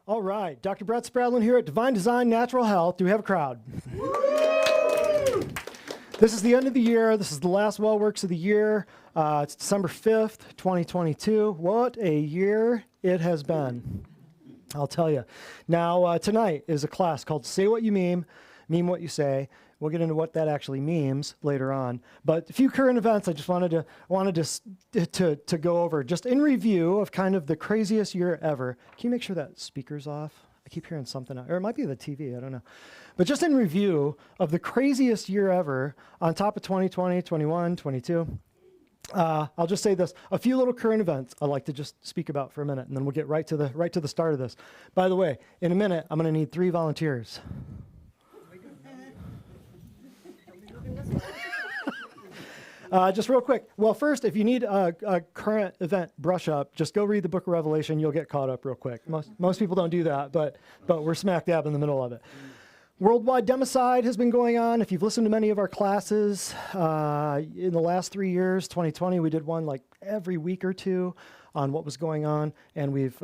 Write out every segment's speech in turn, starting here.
All right, Dr. Brett Spradlin here at Divine Design Natural Health. Do we have a crowd? This is the end of the year. This is the last Well Works of the year. It's December 5th, 2022. What a year it has been, I'll tell you. Now, tonight is a class called Say What You Meme What You Say. We'll get into what that actually means later on. But a few current events I just wanted to go over, just in review of kind of the craziest year ever. Can you make sure that speaker's off? I keep hearing something, or it might be the TV, I don't know. But just in review of the craziest year ever on top of 2020, 21, 22. I'll just say this, a few little current events I'd like to just speak about for a minute, and then we'll get right to the start of this. By the way, in a minute, I'm going to need 3 volunteers. Just real quick. Well, first, if you need a current event brush up, just go read the book of Revelation. You'll get caught up real quick. Most people don't do that, but we're smack dab in the middle of it. Worldwide democide has been going on. If you've listened to many of our classes in the last 3 years, 2020, we did one like every week or two on what was going on, and we've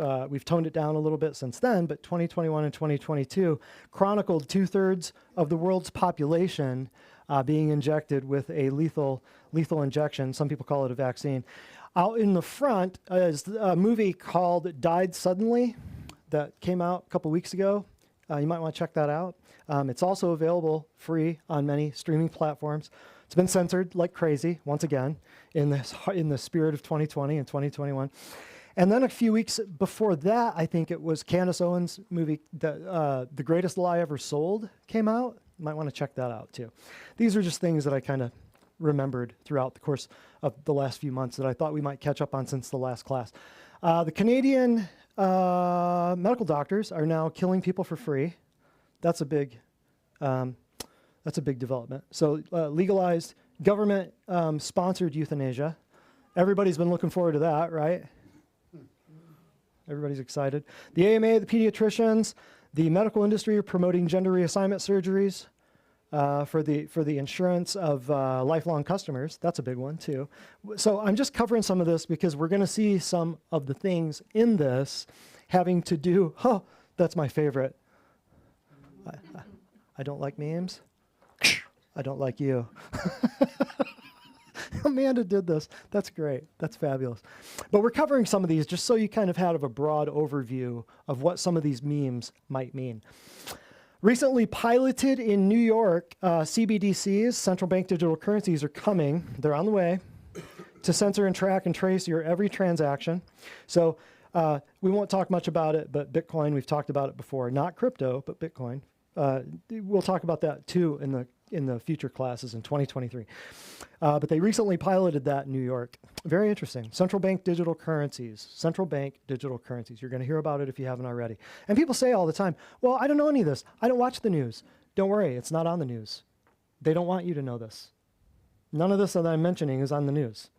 toned it down a little bit since then. But 2021 and 2022 chronicled 2/3 of the world's population being injected with a lethal injection. Some people call it a vaccine. Out in the front is a movie called Died Suddenly that came out a couple weeks ago. You might want to check that out. It's also available free on many streaming platforms. It's been censored like crazy, once again, in the spirit of 2020 and 2021. And then a few weeks before that, I think it was Candace Owens' movie, The Greatest Lie Ever Sold, came out. You might want to check that out, too. These are just things that I kind of remembered throughout the course of the last few months that I thought we might catch up on since the last class. The Canadian medical doctors are now killing people for free. That's a big development. So legalized government sponsored euthanasia. Everybody's been looking forward to that, right? Everybody's excited. The AMA, the pediatricians, the medical industry are promoting gender reassignment surgeries for the insurance of lifelong customers. That's a big one too. So I'm just covering some of this because we're going to see some of the things in this having to do. Oh, that's my favorite. I don't like memes. I don't like you. Amanda did this. That's great. That's fabulous. But we're covering some of these just so you kind of have a broad overview of what some of these memes might mean. Recently piloted in New York, CBDCs, central bank digital currencies, are coming. They're on the way to censor and track and trace your every transaction. So we won't talk much about it, but Bitcoin, we've talked about it before. Not crypto, but Bitcoin. We'll talk about that too in the future classes in 2023. But they recently piloted that in New York. Very interesting. Central bank digital currencies. Central bank digital currencies. You're going to hear about it if you haven't already. And people say all the time, well, I don't know any of this. I don't watch the news. Don't worry, it's not on the news. They don't want you to know this. None of this that I'm mentioning is on the news.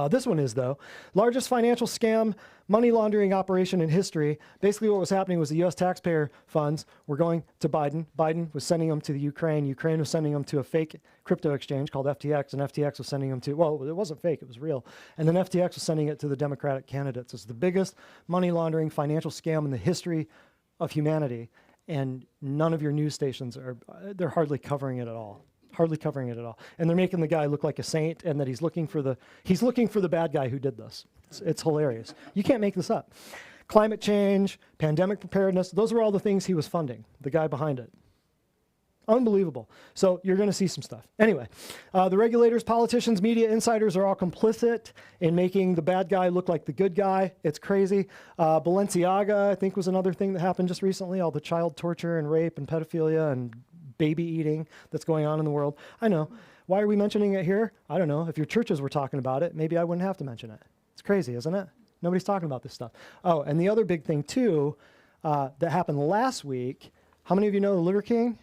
This one is, though. Largest financial scam, money laundering operation in history. Basically what was happening was the U.S. taxpayer funds were going to Biden. Biden was sending them to the Ukraine. Ukraine was sending them to a fake crypto exchange called FTX, and FTX was sending them to, well, it wasn't fake, it was real. And then FTX was sending it to the Democratic candidates. It's the biggest money laundering financial scam in the history of humanity, and none of your news stations they're hardly covering it at all. Hardly covering it at all. And they're making the guy look like a saint, and that he's looking for the bad guy who did this. It's hilarious. You can't make this up. Climate change, pandemic preparedness, those were all the things he was funding, the guy behind it. Unbelievable. So you're going to see some stuff. Anyway, the regulators, politicians, media, insiders are all complicit in making the bad guy look like the good guy. It's crazy. Balenciaga, I think, was another thing that happened just recently, all the child torture and rape and pedophilia and baby eating that's going on in the world. I know. Why are we mentioning it here? I don't know. If your churches were talking about it, maybe I wouldn't have to mention it. It's crazy, isn't it? Nobody's talking about this stuff. Oh, and the other big thing, too, that happened last week, how many of you know the Liver King?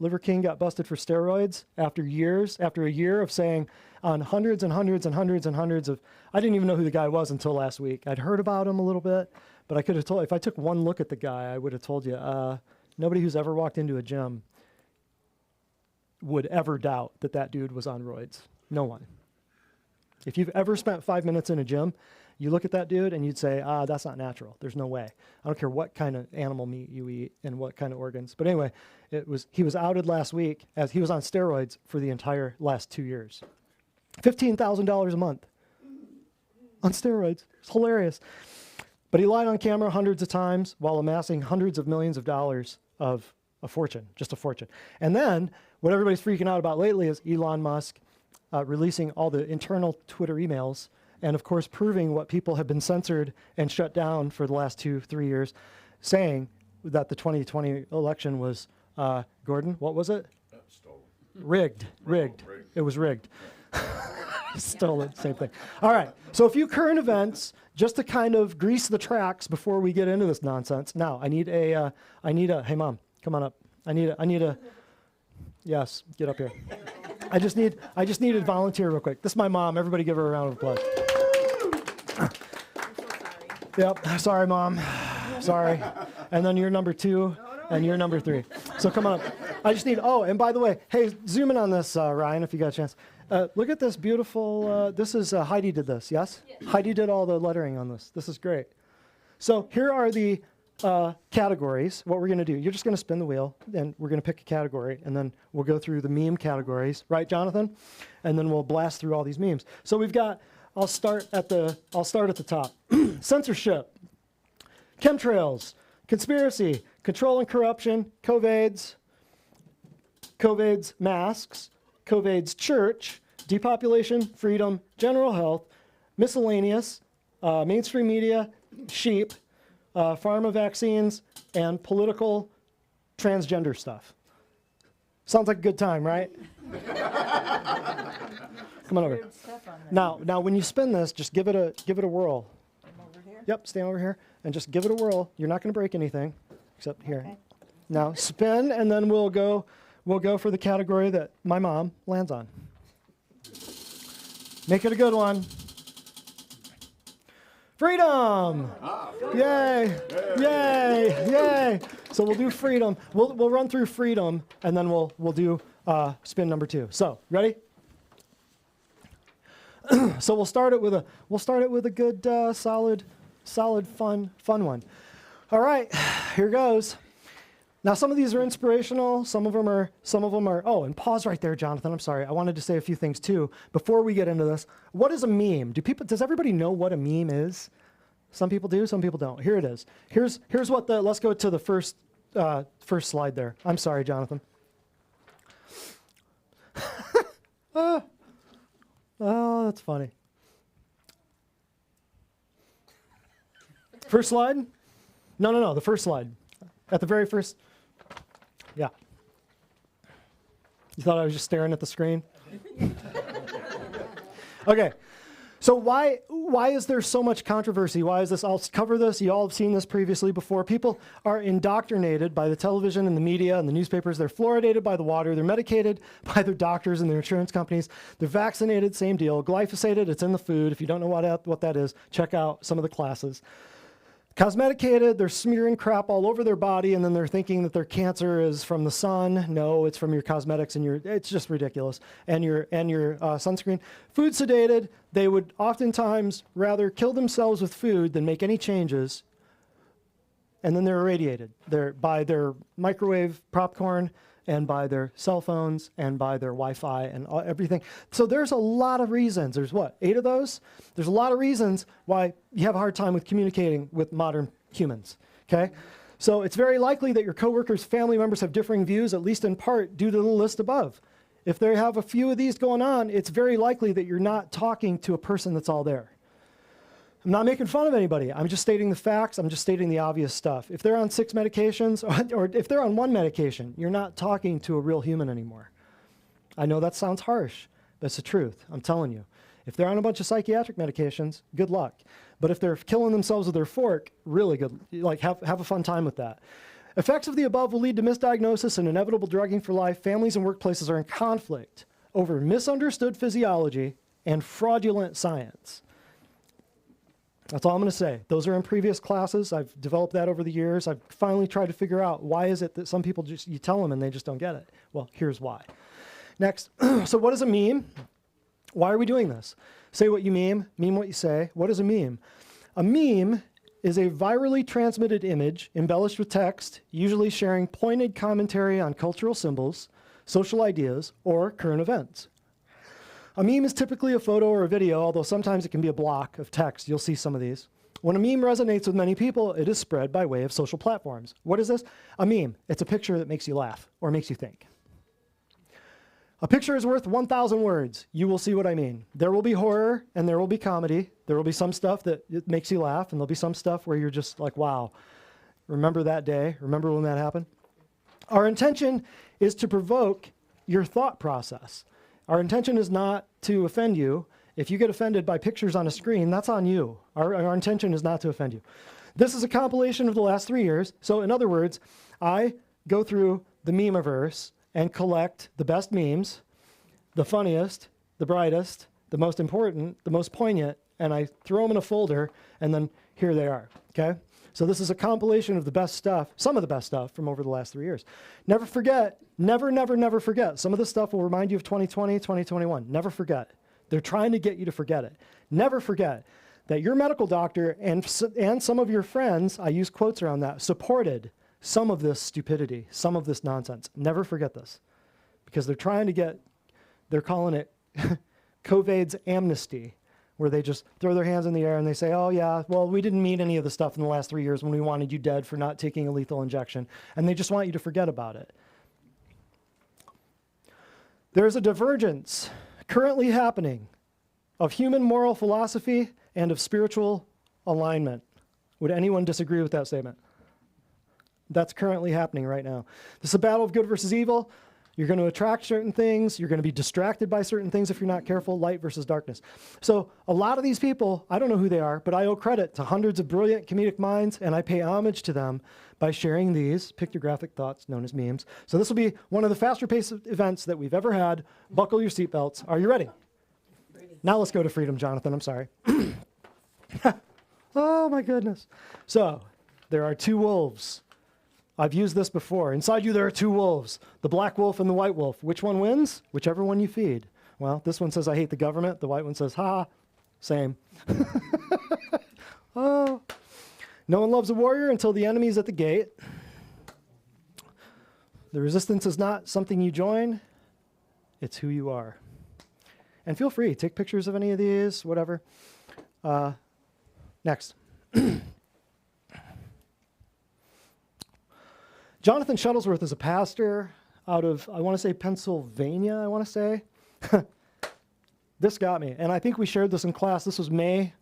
Liver King got busted for steroids after a year of saying on hundreds and hundreds and hundreds and hundreds of, I didn't even know who the guy was until last week. I'd heard about him a little bit, but I could have told, if I took one look at the guy, I would have told you, nobody who's ever walked into a gym would ever doubt that that dude was on roids. No one. If you've ever spent 5 minutes in a gym, You look at that dude and you'd say, that's not natural. There's no way. I don't care what kind of animal meat you eat and what kind of organs. But anyway, he was outed last week as he was on steroids for the entire last 2 years. $15,000 a month on steroids. It's hilarious. But he lied on camera hundreds of times while amassing hundreds of millions of dollars of a fortune, just a fortune. And then what everybody's freaking out about lately is Elon Musk releasing all the internal Twitter emails and, of course, proving what people have been censored and shut down for the last 2-3 years, saying that the 2020 election was, Gordon, what was it? Stolen. Rigged. It was rigged. Stolen, same thing. All right, so a few current events, just to kind of grease the tracks before we get into this nonsense. Now, I need a, hey mom, come on up. I need a, yes, get up here. I just need a volunteer real quick. This is my mom. Everybody give her a round of applause. Yep, sorry mom, sorry. And then you're number 2, and you're number 3. So come on up. I just need, and by the way, hey, zoom in on this, Ryan, if you got a chance. Look at this beautiful, this is, Heidi did this, yes? Heidi did all the lettering on this. This is great. So here are the categories. What we're going to do, you're just going to spin the wheel, and we're going to pick a category, and then we'll go through the meme categories, right, Jonathan? And then we'll blast through all these memes. So we've got, I'll start at the top. Censorship, chemtrails, conspiracy, control and corruption, COVIDs, masks, COVID's church, depopulation, freedom, general health, miscellaneous, mainstream media, sheep, pharma vaccines, and political transgender stuff. Sounds like a good time, right? Come on over. Now, when you spin this, just give it a whirl. Over here? Yep, stand over here and just give it a whirl. You're not going to break anything, except here. Okay. Now spin, and then we'll go for the category that my mom lands on. Make it a good one. Freedom! Yay! Yay! Yay! So we'll do freedom. We'll run through freedom, and then we'll do spin number 2. So ready? So we'll start it with a good solid fun one. All right, here goes. Now some of these are inspirational, some of them are, and pause right there, Jonathan, I'm sorry. I wanted to say a few things too before we get into this. What is a meme? Does everybody know what a meme is? Some people do, some people don't. Here it is. Here's what let's go to the first slide there. I'm sorry, Jonathan. Oh, that's funny. First slide? No, the first slide. At the very first. Yeah. You thought I was just staring at the screen? Okay. So why is there so much controversy? Why is this? I'll cover this. You all have seen this previously before. People are indoctrinated by the television and the media and the newspapers. They're fluoridated by the water. They're medicated by their doctors and their insurance companies. They're vaccinated, same deal. Glyphosated, it's in the food. If you don't know what that is, check out some of the classes. Cosmeticated, they're smearing crap all over their body, and then they're thinking that their cancer is from the sun. No, it's from your cosmetics and it's just ridiculous. And your sunscreen. Food sedated, they would oftentimes rather kill themselves with food than make any changes. And then they're irradiated. They're by their microwave popcorn and by their cell phones and by their Wi-Fi and everything. So there's a lot of reasons. There's 8 of those? There's a lot of reasons why you have a hard time with communicating with modern humans, okay? So it's very likely that your coworkers, family members have differing views, at least in part, due to the list above. If they have a few of these going on, it's very likely that you're not talking to a person that's all there. I'm not making fun of anybody. I'm just stating the facts. I'm just stating the obvious stuff. If they're on 6 medications, or if they're on 1 medication, you're not talking to a real human anymore. I know that sounds harsh. That's the truth. I'm telling you. If they're on a bunch of psychiatric medications, good luck. But if they're killing themselves with their fork, really good. Like, have a fun time with that. Effects of the above will lead to misdiagnosis and inevitable drugging for life. Families and workplaces are in conflict over misunderstood physiology and fraudulent science. That's all I'm going to say. Those are in previous classes. I've developed that over the years. I've finally tried to figure out why is it that some people you tell them and they just don't get it. Well, here's why. Next, so what is a meme? Why are we doing this? Say what you meme what you say. What is a meme? A meme is a virally transmitted image embellished with text, usually sharing pointed commentary on cultural symbols, social ideas, or current events. A meme is typically a photo or a video, although sometimes it can be a block of text. You'll see some of these. When a meme resonates with many people, it is spread by way of social platforms. What is this? A meme. It's a picture that makes you laugh or makes you think. A picture is worth 1,000 words. You will see what I mean. There will be horror and there will be comedy. There will be some stuff that it makes you laugh, and there'll be some stuff where you're just like, wow, remember that day? Remember when that happened? Our intention is to provoke your thought process. Our intention is not to offend you. If you get offended by pictures on a screen, that's on you. Our intention is not to offend you. This is a compilation of the last 3 years. So in other words, I go through the meme-averse and collect the best memes, the funniest, the brightest, the most important, the most poignant, and I throw them in a folder, and then here they are, okay? So this is a compilation of the best stuff, some of the best stuff from over the last 3 years. Never forget, never, never, never forget. Some of this stuff will remind you of 2020, 2021. Never forget. They're trying to get you to forget it. Never forget that your medical doctor and some of your friends, I use quotes around that, supported some of this stupidity, some of this nonsense. Never forget this, because they're trying to get, they're calling it COVID's amnesty, where they just throw their hands in the air and they say, oh yeah, well, we didn't mean any of the stuff in the last 3 years when we wanted you dead for not taking a lethal injection. And they just want you to forget about it. There's a divergence currently happening of human moral philosophy and of spiritual alignment. Would anyone disagree with that statement? That's currently happening right now. This is a battle of good versus evil. You're going to attract certain things. You're going to be distracted by certain things if you're not careful. Light versus darkness. So a lot of these people, I don't know who they are, but I owe credit to hundreds of brilliant comedic minds, and I pay homage to them by sharing these pictographic thoughts known as memes. So this will be one of the faster paced events that we've ever had. Buckle your seatbelts. Are you ready? Now let's go to freedom, Jonathan. I'm sorry. Oh my goodness. So there are two wolves. I've used this before. Inside you, there are two wolves, the black wolf and the white wolf. Which one wins? Whichever one you feed. Well, this one says, I hate the government. The white one says, ha, same. Oh, no one loves a warrior until the enemy's at the gate. The resistance is not something you join. It's who you are. And feel free, take pictures of any of these, whatever. Next. Jonathan Shuttlesworth is a pastor out of, I want to say, Pennsylvania, I want to say. This got me, and I think we shared this in class. This was May,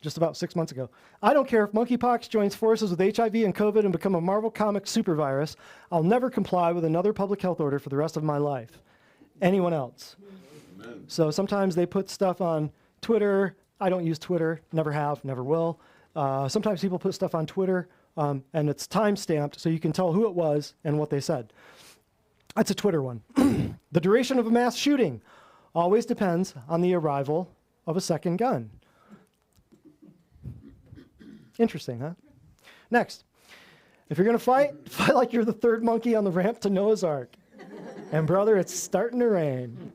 just about 6 months ago. I don't care if monkeypox joins forces with HIV and COVID and become a Marvel Comics supervirus. I'll never comply with another public health order for the rest of my life. Anyone else? Amen. So sometimes they put stuff on Twitter. I don't use Twitter, never have, never will. Sometimes people put stuff on Twitter, and it's time-stamped so you can tell who it was and what they said. That's a Twitter one. The duration of a mass shooting always depends on the arrival of a second gun. Interesting, huh? Next. If you're going to fight like you're the third monkey on the ramp to Noah's Ark. And brother, it's starting to rain.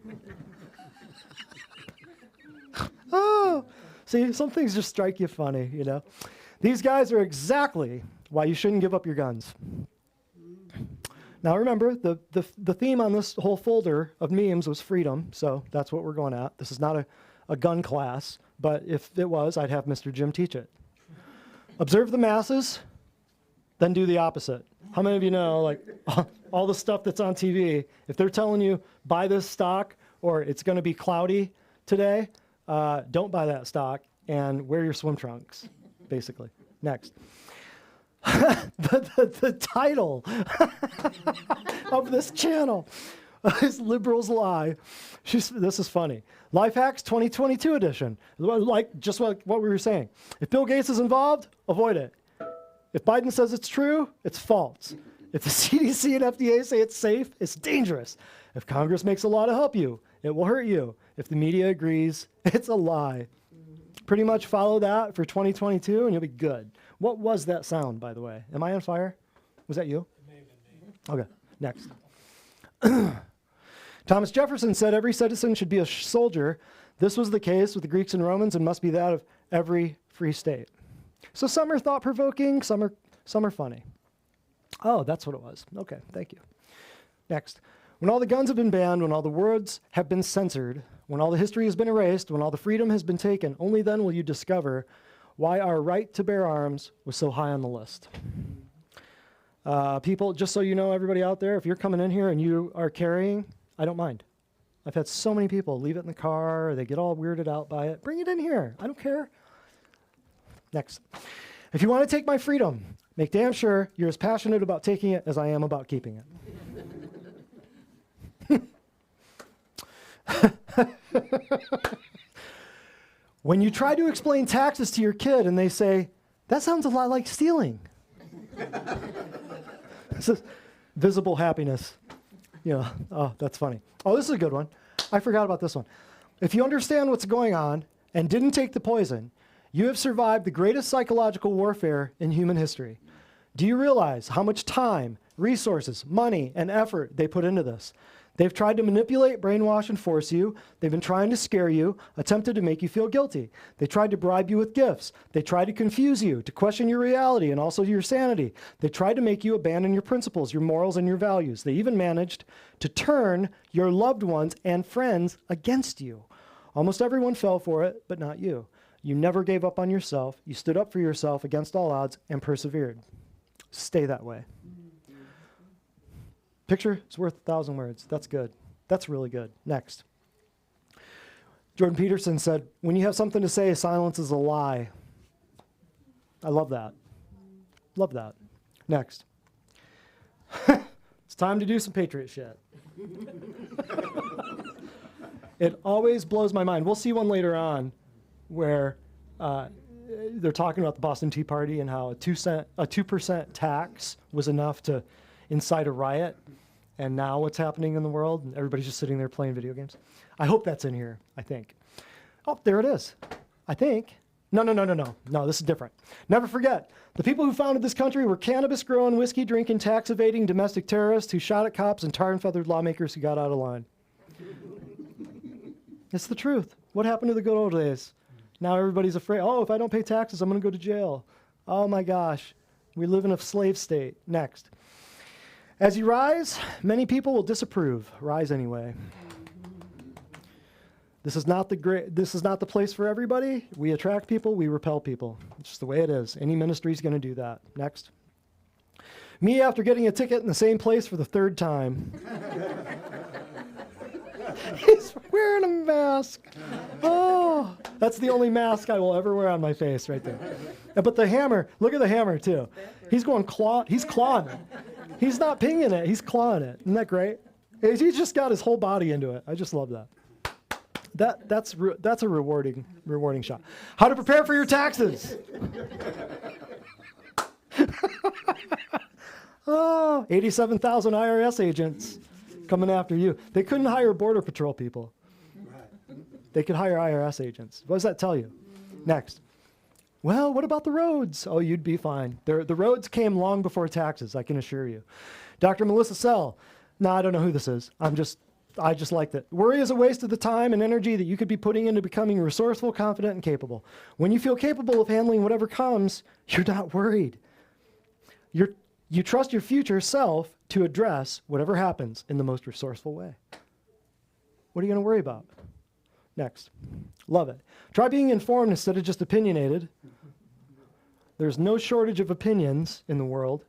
Oh, see, some things just strike you funny, you know. These guys are exactly why you shouldn't give up your guns. Now remember, the theme on this whole folder of memes was freedom, so that's what we're going at. This is not a gun class, but if it was, I'd have Mr. Jim teach it. Observe the masses, then do the opposite. How many of you know, like, all the stuff that's on TV, if they're telling you, buy this stock, or it's going to be cloudy today, don't buy that stock, and wear your swim trunks, basically. Next. the title of this channel is Liberals Lie. This is funny. Life Hacks 2022 edition. Like just what we were saying. If Bill Gates is involved, avoid it. If Biden says it's true, it's false. If the CDC and FDA say it's safe, it's dangerous. If Congress makes a law to help you, it will hurt you. If the media agrees, it's a lie. Pretty much follow that for 2022 and you'll be good. What was that sound, by the way? Am I on fire? Was that you? It may have been me. Okay, next. Thomas Jefferson said every citizen should be a soldier. This was the case with the Greeks and Romans and must be that of every free state. So some are thought-provoking, some are funny. Oh, that's what it was. Okay, thank you. Next. When all the guns have been banned, when all the words have been censored, when all the history has been erased, when all the freedom has been taken, only then will you discover why our right to bear arms was so high on the list. People, just so you know, everybody out there, if you're coming in here and you are carrying, I don't mind. I've had so many people leave it in the car, or they get all weirded out by it. Bring it in here. I don't care. Next. If you want to take my freedom, make damn sure you're as passionate about taking it as I am about keeping it. When you try to explain taxes to your kid and they say, that sounds a lot like stealing. This is visible happiness. Yeah, oh, that's funny. Oh, this is a good one. I forgot about this one. If you understand what's going on and didn't take the poison, you have survived the greatest psychological warfare in human history. Do you realize how much time, resources, money, and effort they put into this? They've tried to manipulate, brainwash, and force you. They've been trying to scare you, attempted to make you feel guilty. They tried to bribe you with gifts. They tried to confuse you, to question your reality and also your sanity. They tried to make you abandon your principles, your morals, and your values. They even managed to turn your loved ones and friends against you. Almost everyone fell for it, but not you. You never gave up on yourself. You stood up for yourself against all odds and persevered. Stay that way. Picture is worth 1,000 words. That's good. That's really good. Next. Jordan Peterson said, when you have something to say, silence is a lie. I love that. Love that. Next. It's time to do some Patriot shit. It always blows my mind. We'll see one later on where they're talking about the Boston Tea Party and how a 2% tax was enough to incite a riot. And now what's happening in the world? And everybody's just sitting there playing video games. I hope that's in here, I think. Oh, there it is. I think. No, this is different. Never forget, the people who founded this country were cannabis-growing, whiskey-drinking, tax-evading, domestic terrorists who shot at cops and tar-and-feathered lawmakers who got out of line. It's the truth. What happened to the good old days? Now everybody's afraid. Oh, if I don't pay taxes, I'm going to go to jail. Oh, my gosh. We live in a slave state. Next. As you rise, many people will disapprove. Rise anyway. This is not the place for everybody. We attract people, we repel people. It's just the way it is. Any ministry is going to do that. Next. Me after getting a ticket in the same place for the 3rd time. He's wearing a mask. Oh, that's the only mask I will ever wear on my face right there. But the hammer, look at the hammer too. He's going he's clawing it. He's not pinging it, he's clawing it. Isn't that great? He's just got his whole body into it. I just love that. That's a rewarding shot. How to prepare for your taxes. Oh, 87,000 IRS agents coming after you. They couldn't hire Border Patrol people. They could hire IRS agents. What does that tell you? Next. Well, what about the roads? Oh, you'd be fine. The roads came long before taxes, I can assure you. Dr. Melissa Sell. No, I don't know who this is. I just like that. Worry is a waste of the time and energy that you could be putting into becoming resourceful, confident, and capable. When you feel capable of handling whatever comes, you're not worried. You trust your future self to address whatever happens in the most resourceful way. What are you going to worry about? Next. Love it. Try being informed instead of just opinionated. There's no shortage of opinions in the world.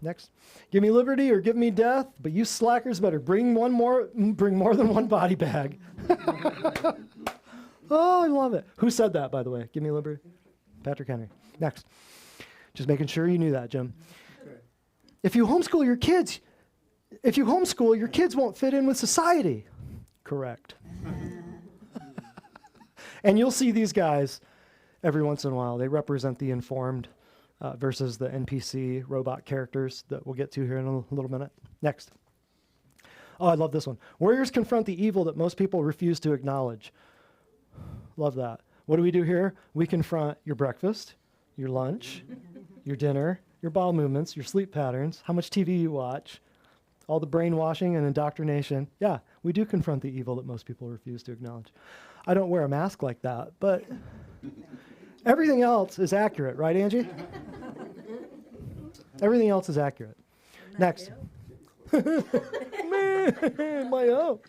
Next. Give me liberty or give me death, but you slackers better bring more than one body bag. Oh, I love it. Who said that, by the way? Give me liberty. Patrick Henry. Next. Just making sure you knew that, Jim. If you homeschool your kids won't fit in with society. Correct. And you'll see these guys every once in a while. They represent the informed versus the NPC robot characters that we'll get to here in a little minute. Next. Oh, I love this one. Warriors confront the evil that most people refuse to acknowledge. Love that. What do we do here? We confront your breakfast, your lunch, your dinner, your bowel movements, your sleep patterns, how much TV you watch. all the brainwashing and indoctrination. Yeah, we do confront the evil that most people refuse to acknowledge. I don't wear a mask like that, but everything else is accurate, right, Angie? Everything else is accurate. Next. Man, my own.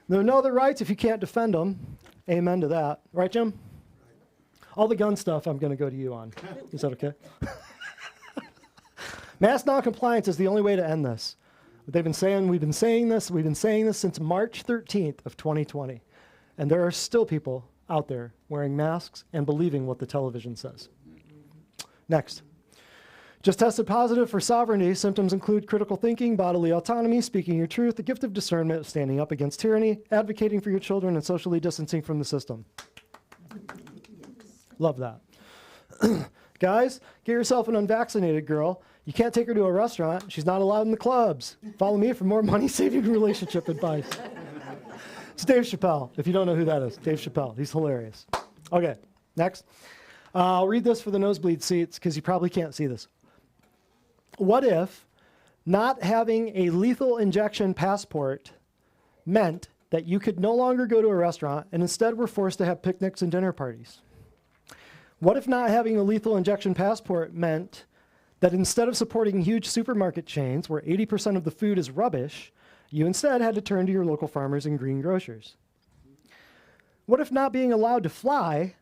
There are no other rights if you can't defend them. Amen to that. Right, Jim? All the gun stuff I'm going to go to you on. Is that okay? Mass noncompliance is the only way to end this. We've been saying this since March 13th of 2020. And there are still people out there wearing masks and believing what the television says. Next. Just tested positive for sovereignty. Symptoms include critical thinking, bodily autonomy, speaking your truth, the gift of discernment, standing up against tyranny, advocating for your children, and socially distancing from the system. Love that. Guys, get yourself an unvaccinated girl. You can't take her to a restaurant. She's not allowed in the clubs. Follow me for more money-saving relationship advice. It's Dave Chappelle, if you don't know who that is. Dave Chappelle. He's hilarious. Okay, next. I'll read this for the nosebleed seats because you probably can't see this. What if not having a lethal injection passport meant that you could no longer go to a restaurant and instead were forced to have picnics and dinner parties? What if not having a lethal injection passport meant that instead of supporting huge supermarket chains where 80% of the food is rubbish, you instead had to turn to your local farmers and green grocers? What if not being allowed to fly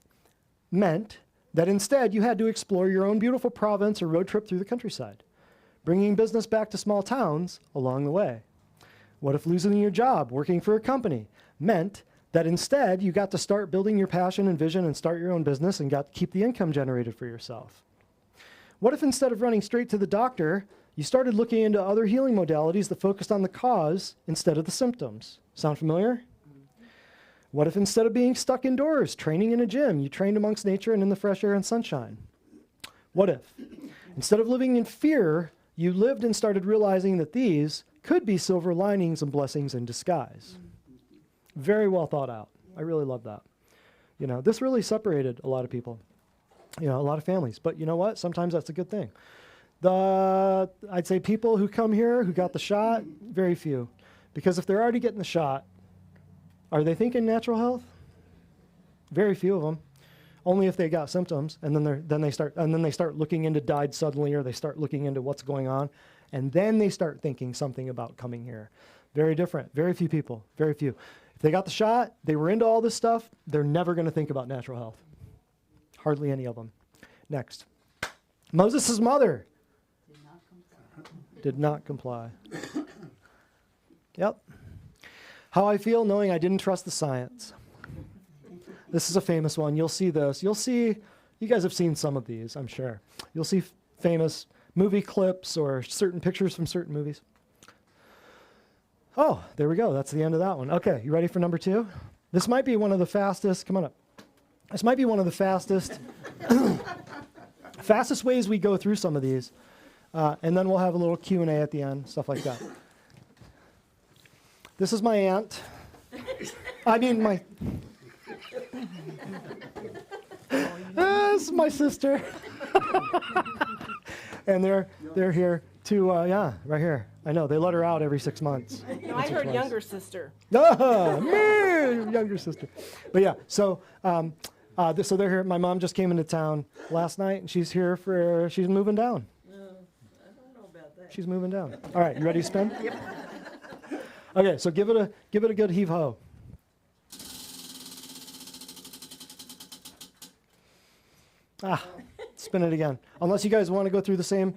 meant that instead you had to explore your own beautiful province or road trip through the countryside, bringing business back to small towns along the way? What if losing your job working for a company meant that instead you got to start building your passion and vision and start your own business and got to keep the income generated for yourself? What if instead of running straight to the doctor, you started looking into other healing modalities that focused on the cause instead of the symptoms? Sound familiar? What if instead of being stuck indoors, training in a gym, you trained amongst nature and in the fresh air and sunshine? What if instead of living in fear, you lived and started realizing that these could be silver linings and blessings in disguise? Very well thought out. I really love that. You know, this really separated a lot of people, you know, a lot of families. But you know what? Sometimes that's a good thing. I'd say people who come here who got the shot, very few. Because if they're already getting the shot, are they thinking natural health? Very few of them. Only if they got symptoms, and then they start looking into died suddenly, or they start looking into what's going on, and then they start thinking something about coming here. Very different. Very few people. Very few. If they got the shot, they were into all this stuff, they're never going to think about natural health. Hardly any of them. Next. Moses' mother did not comply. Yep. How I feel knowing I didn't trust the science. This is a famous one. You'll see this. You'll see, you guys have seen some of these, I'm sure. You'll see famous movie clips or certain pictures from certain movies. Oh, there we go. That's the end of that one. Okay, you ready for number 2? This might be one of the fastest, come on up. This might be one of the fastest, fastest ways we go through some of these. And then we'll have a little Q&A at the end, stuff like that. This is my aunt. I mean, this is my sister. And they're here to, yeah, right here. I know, they let her out every 6 months. No, I heard younger sister. Ah, man, younger sister. But yeah, so so they're here. My mom just came into town last night, and she's here she's moving down. I don't know about that. She's moving down. All right, you ready to spin? Yep. Okay, so give it a good heave ho. Spin it again. Unless you guys want to go through the same.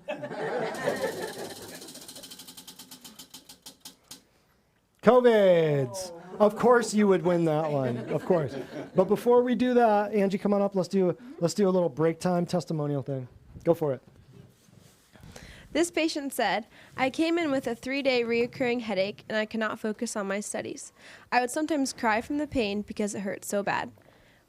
COVIDs. Of course you would win that one. Of course. But before we do that, Angie, come on up. Let's do a little break time testimonial thing. Go for it. This patient said, I came in with a 3-day reoccurring headache and I could not focus on my studies. I would sometimes cry from the pain because it hurt so bad.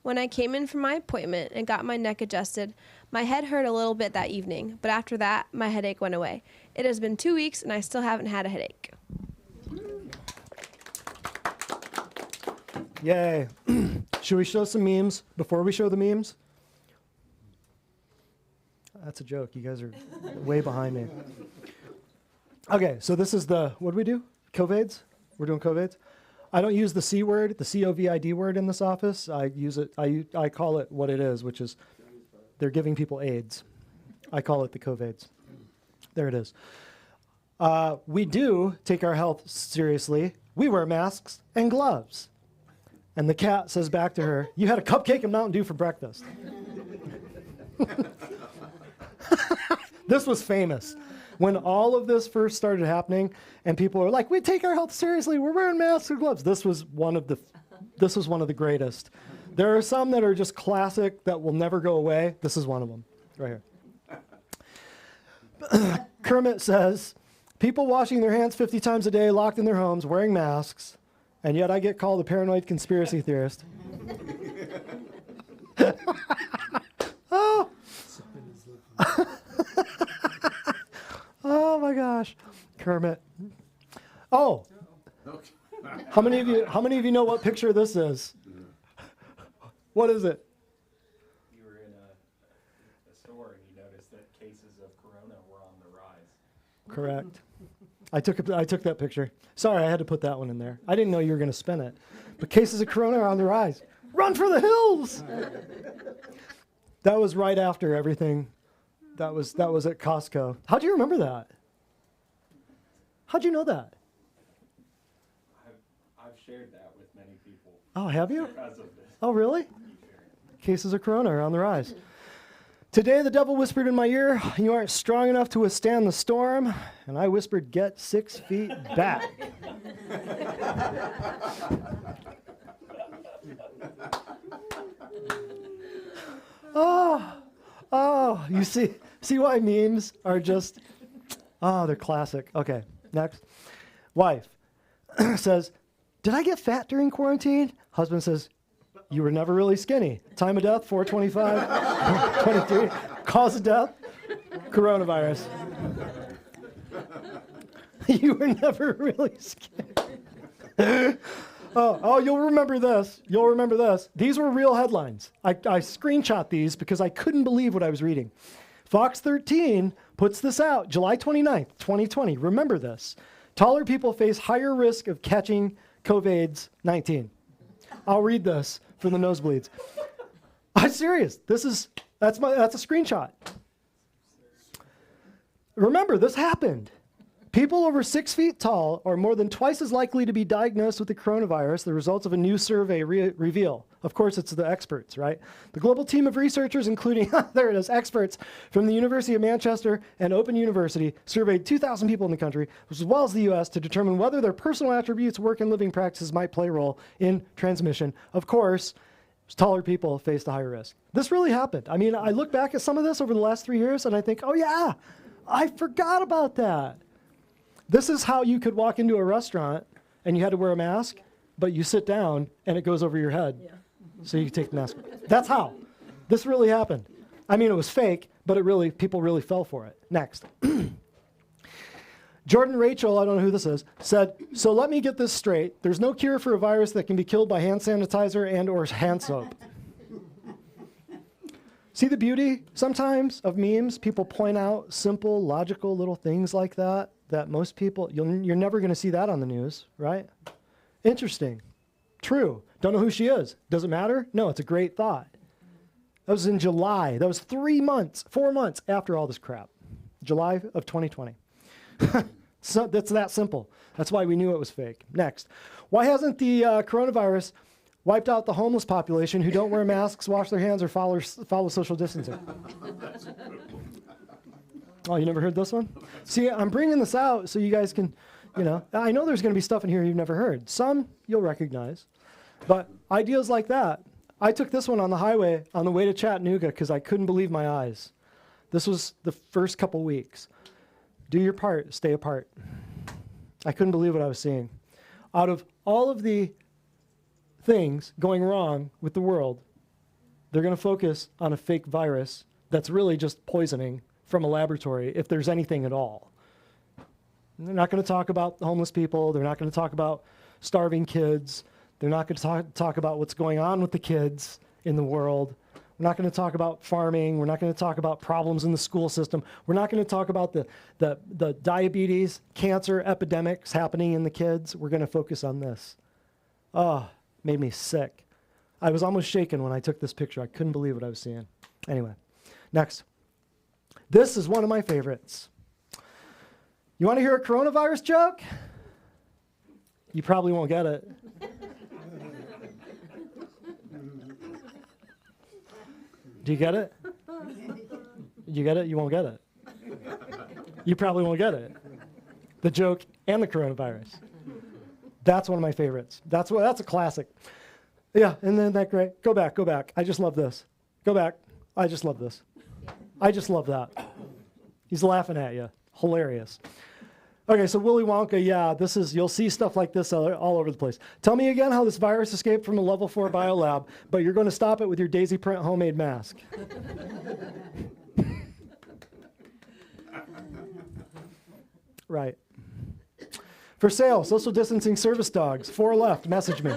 When I came in for my appointment and got my neck adjusted, my head hurt a little bit that evening, but after that, my headache went away. It has been 2 weeks and I still haven't had a headache. Yay. Should we show some memes before we show the memes? That's a joke. You guys are way behind me. Okay, so this is what do we do? COVIDs? We're doing COVIDs. I don't use the C word, the COVID word in this office. I use it, I call it what it is, which is they're giving people AIDS. I call it the COVIDs. There it is. We do take our health seriously. We wear masks and gloves. And the cat says back to her, "You had a cupcake and Mountain Dew for breakfast." This was famous. When all of this first started happening and people were like, "We take our health seriously. We're wearing masks and gloves." This was one of the greatest. There are some that are just classic that will never go away. This is one of them right here. Kermit says, "People washing their hands 50 times a day, locked in their homes, wearing masks, and yet I get called a paranoid conspiracy theorist." Oh. Oh my gosh, Kermit. Oh, how many of you know what picture this is? What is it? You were in a store and you noticed that cases of corona were on the rise. Correct. I took that picture. Sorry, I had to put that one in there. I didn't know you were going to spin it. But cases of corona are on the rise. Run for the hills! That was right after everything. That was at Costco. How'd you remember that? How'd you know that? I've shared that with many people Oh, have you? because of this. Oh, really? Cases of corona are on the rise. Today the devil whispered in my ear, "You aren't strong enough to withstand the storm." And I whispered, "Get 6 feet back." Oh, you see why memes are just, they're classic. Okay, next. Wife says, "Did I get fat during quarantine?" Husband says, "You were never really skinny." Time of death, 4/25, 23. Cause of death, coronavirus. You were never really skinny. Oh, you'll remember this. You'll remember this. These were real headlines. I screenshot these because I couldn't believe what I was reading. Fox 13 puts this out July 29th, 2020. Remember this. Taller people face higher risk of catching COVID-19. I'll read this for the nosebleeds. I'm serious. That's a screenshot. Remember, this happened. People over 6 feet tall are more than twice as likely to be diagnosed with the coronavirus, the results of a new survey reveal. Of course, it's the experts, right? The global team of researchers, including, there it is, experts from the University of Manchester and Open University, surveyed 2,000 people in the country, as well as the U.S., to determine whether their personal attributes, work, and living practices might play a role in transmission. Of course, taller people faced a higher risk. This really happened. I mean, I look back at some of this over the last 3 years, and I think, oh yeah, I forgot about that. This is how you could walk into a restaurant and you had to wear a mask, but you sit down and it goes over your head. Yeah. So you can take the mask. That's how. This really happened. I mean, it was fake, but people really fell for it. Next. Jordan Rachel, I don't know who this is, said, "So let me get this straight. There's no cure for a virus that can be killed by hand sanitizer and or hand soap." See the beauty sometimes of memes? People point out simple, logical little things like that most people, you're never going to see that on the news, right? Interesting. True. Don't know who she is. Does it matter? No, it's a great thought. That was in July. That was 4 months after all this crap. July of 2020. So that's that simple. That's why we knew it was fake. Next. Why hasn't the coronavirus wiped out the homeless population who don't wear masks, wash their hands, or follow social distancing? Oh, you never heard this one? See, I'm bringing this out so you guys can, I know there's going to be stuff in here you've never heard. Some you'll recognize. But ideas like that. I took this one on the highway on the way to Chattanooga because I couldn't believe my eyes. This was the first couple weeks. Do your part, stay apart. I couldn't believe what I was seeing. Out of all of the things going wrong with the world, they're going to focus on a fake virus that's really just poisoning from a laboratory, if there's anything at all. And they're not going to talk about the homeless people. They're not going to talk about starving kids. They're not going to talk about what's going on with the kids in the world. We're not going to talk about farming. We're not going to talk about problems in the school system. We're not going to talk about the diabetes, cancer epidemics happening in the kids. We're going to focus on this. Oh, made me sick. I was almost shaken when I took this picture. I couldn't believe what I was seeing. Anyway, next. This is one of my favorites. You want to hear a coronavirus joke? You probably won't get it. Do you get it? You get it? You won't get it. You probably won't get it. The joke and the coronavirus. That's one of my favorites. That's a classic. Yeah, and then that great. Go back. I just love this. Go back. I just love this. I just love that. He's laughing at you. Hilarious. Okay, so Willy Wonka, yeah, you'll see stuff like this all over the place. Tell me again how this virus escaped from a level 4 biolab, but you're going to stop it with your daisy print homemade mask. Right. For sale, social distancing service dogs. 4 left, message me.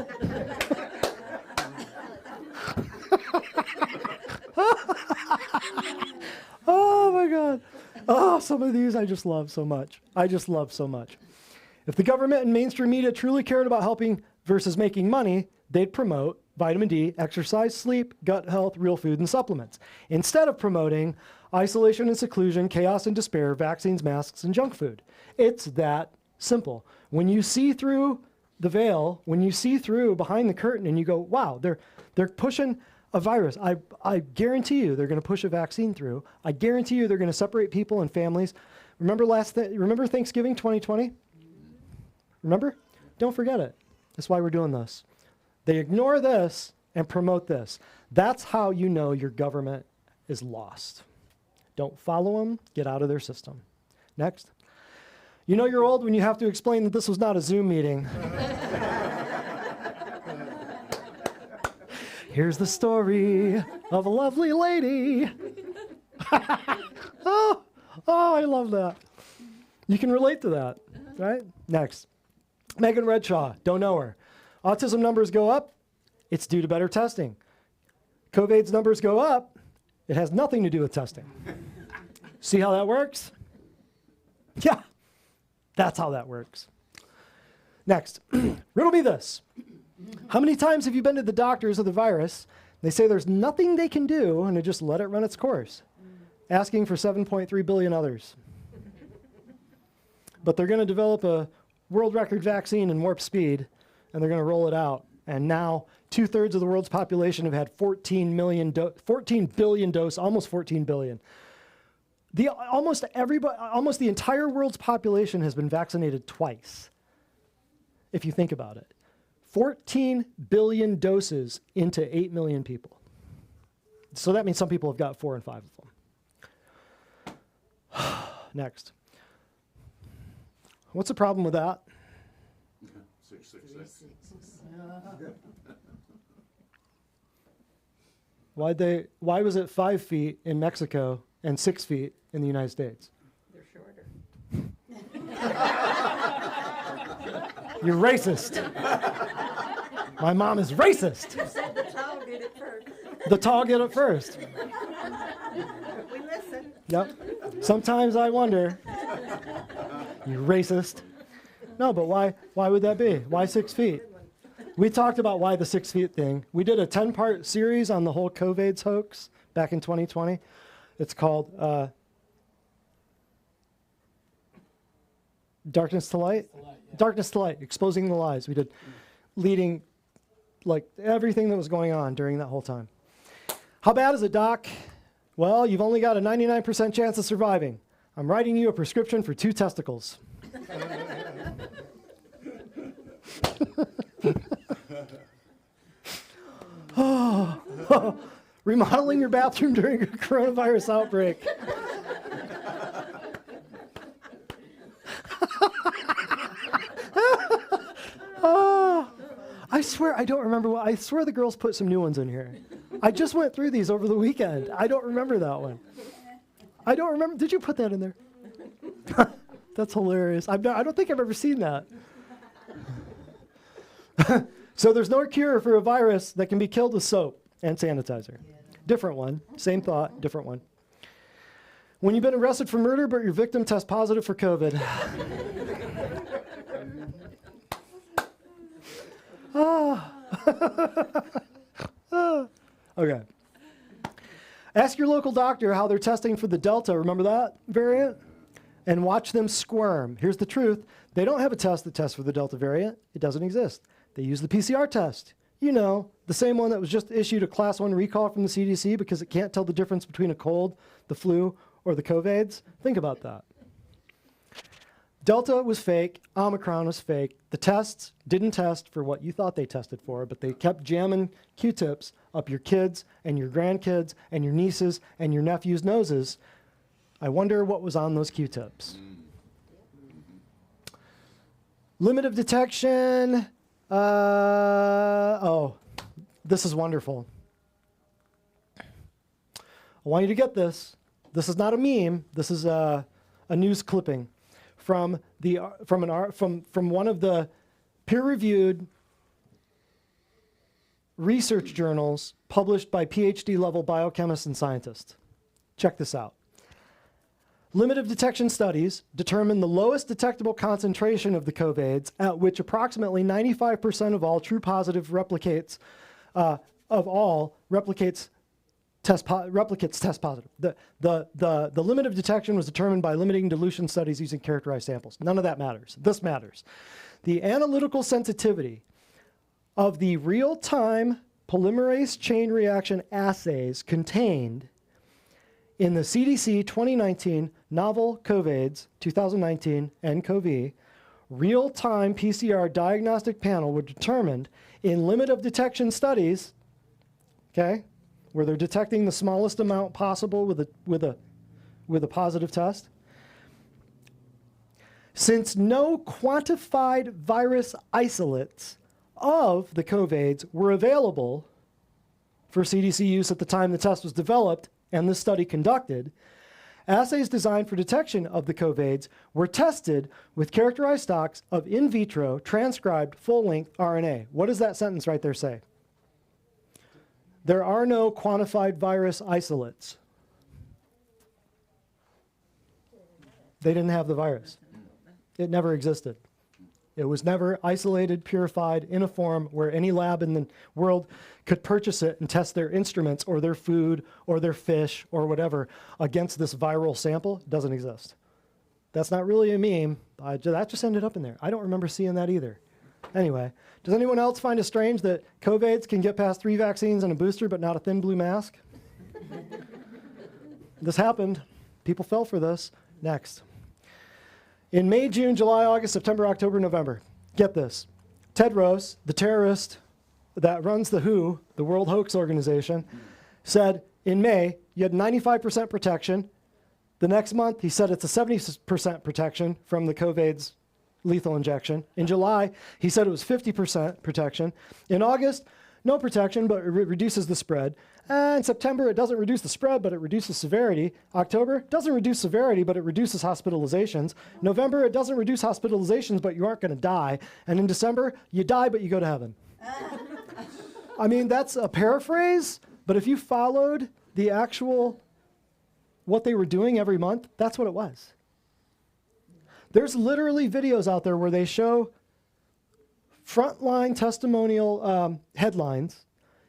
Oh my God. Oh, some of these I just love so much. If the government and mainstream media truly cared about helping versus making money, they'd promote vitamin D, exercise, sleep, gut health, real food, and supplements, instead of promoting isolation and seclusion, chaos and despair, vaccines, masks, and junk food. It's that simple. When you see through the veil, when you see through behind the curtain and you go, wow, they're pushing a virus. I guarantee you they're going to push a vaccine through. I guarantee you they're going to separate people and families. Remember Thanksgiving 2020? Remember? Don't forget it. That's why we're doing this. They ignore this and promote this. That's how you know your government is lost. Don't follow them. Get out of their system. Next. You know you're old when you have to explain that this was not a Zoom meeting. Here's the story of a lovely lady. Oh, I love that. You can relate to that, right? Next. Megan Redshaw, don't know her. Autism numbers go up. It's due to better testing. COVID's numbers go up. It has nothing to do with testing. See how that works? Yeah, that's how that works. Next. Riddle me this. How many times have you been to the doctors of the virus? They say there's nothing they can do and to just let it run its course, asking for 7.3 billion others. But they're going to develop a world record vaccine in warp speed, and they're going to roll it out. And now 2/3 of the world's population have had 14 billion doses, almost 14 billion. Almost the entire world's population has been vaccinated twice, if you think about it. 14 billion doses into 8 million people. So that means some people have got 4 and 5 of them. Next. What's the problem with that? 666. Why was it 5 feet in Mexico and 6 feet in the United States? They're shorter. You're racist. My mom is racist. You said the tall did it first. The tall get it first. We listen. Yep. Sometimes I wonder. You racist. No, but why would that be? Why 6 feet? We talked about why the 6 feet thing. We did a 10-part series on the whole COVID's hoax back in 2020. It's called Darkness to Light? Darkness to Light, Exposing the Lies. We did leading, like, everything that was going on during that whole time. How bad is it, Doc? Well, you've only got a 99% chance of surviving. I'm writing you a prescription for 2 testicles. Remodeling your bathroom during a coronavirus outbreak. I swear I don't remember I swear the girls put some new ones in here. I just went through these over the weekend. I don't remember that one. I don't remember. Did you put that in there? That's hilarious. I don't think I've ever seen that. So there's no cure for a virus that can be killed with soap and sanitizer. Different one. Same thought, different one. When you've been arrested for murder, but your victim tests positive for COVID. Okay. Ask your local doctor how they're testing for the Delta, remember that variant? And watch them squirm. Here's the truth. They don't have a test that tests for the Delta variant. It doesn't exist. They use the PCR test. You know, the same one that was just issued a class 1 recall from the CDC because it can't tell the difference between a cold, the flu, or the COVIDs. Think about that. Delta was fake. Omicron was fake. The tests didn't test for what you thought they tested for, but they kept jamming Q-tips up your kids and your grandkids and your nieces and your nephews' noses. I wonder what was on those Q-tips. Limit of detection. This is wonderful. I want you to get this. This is not a meme. This is a news clipping from one of the peer-reviewed research journals published by PhD-level biochemists and scientists. Check this out. Limit of detection studies determine the lowest detectable concentration of the COVIDs at which approximately 95% of all true positive replicates test positive. The limit of detection was determined by limiting dilution studies using characterized samples. None of that matters. This matters. The analytical sensitivity of the real-time polymerase chain reaction assays contained in the CDC 2019 Novel COVIDs 2019 nCoV real-time PCR diagnostic panel were determined in limit of detection studies, okay, where they're detecting the smallest amount possible with a positive test. Since no quantified virus isolates of the COVIDs were available for CDC use at the time the test was developed and this study conducted, assays designed for detection of the COVIDs were tested with characterized stocks of in vitro transcribed full-length RNA. What does that sentence right there say? There are no quantified virus isolates. They didn't have the virus. It never existed. It was never isolated, purified, in a form where any lab in the world could purchase it and test their instruments or their food or their fish or whatever against this viral sample. It doesn't exist. That's not really a meme. That just ended up in there. I don't remember seeing that either. Anyway, does anyone else find it strange that COVIDs can get past 3 vaccines and a booster but not a thin blue mask? This happened. People fell for this. Next. In May, June, July, August, September, October, November, get this. Tedros, the terrorist that runs the WHO, the World Hoax Organization, said in May, you had 95% protection. The next month, he said it's a 70% protection from the COVID's lethal injection. In July, he said it was 50% protection. In August, no protection, but it reduces the spread. In September, it doesn't reduce the spread, but it reduces severity. October, doesn't reduce severity, but it reduces hospitalizations. November, it doesn't reduce hospitalizations, but you aren't going to die. And in December, you die, but you go to heaven. I mean, that's a paraphrase, but if you followed the actual, what they were doing every month, that's what it was. There's literally videos out there where they show frontline testimonial headlines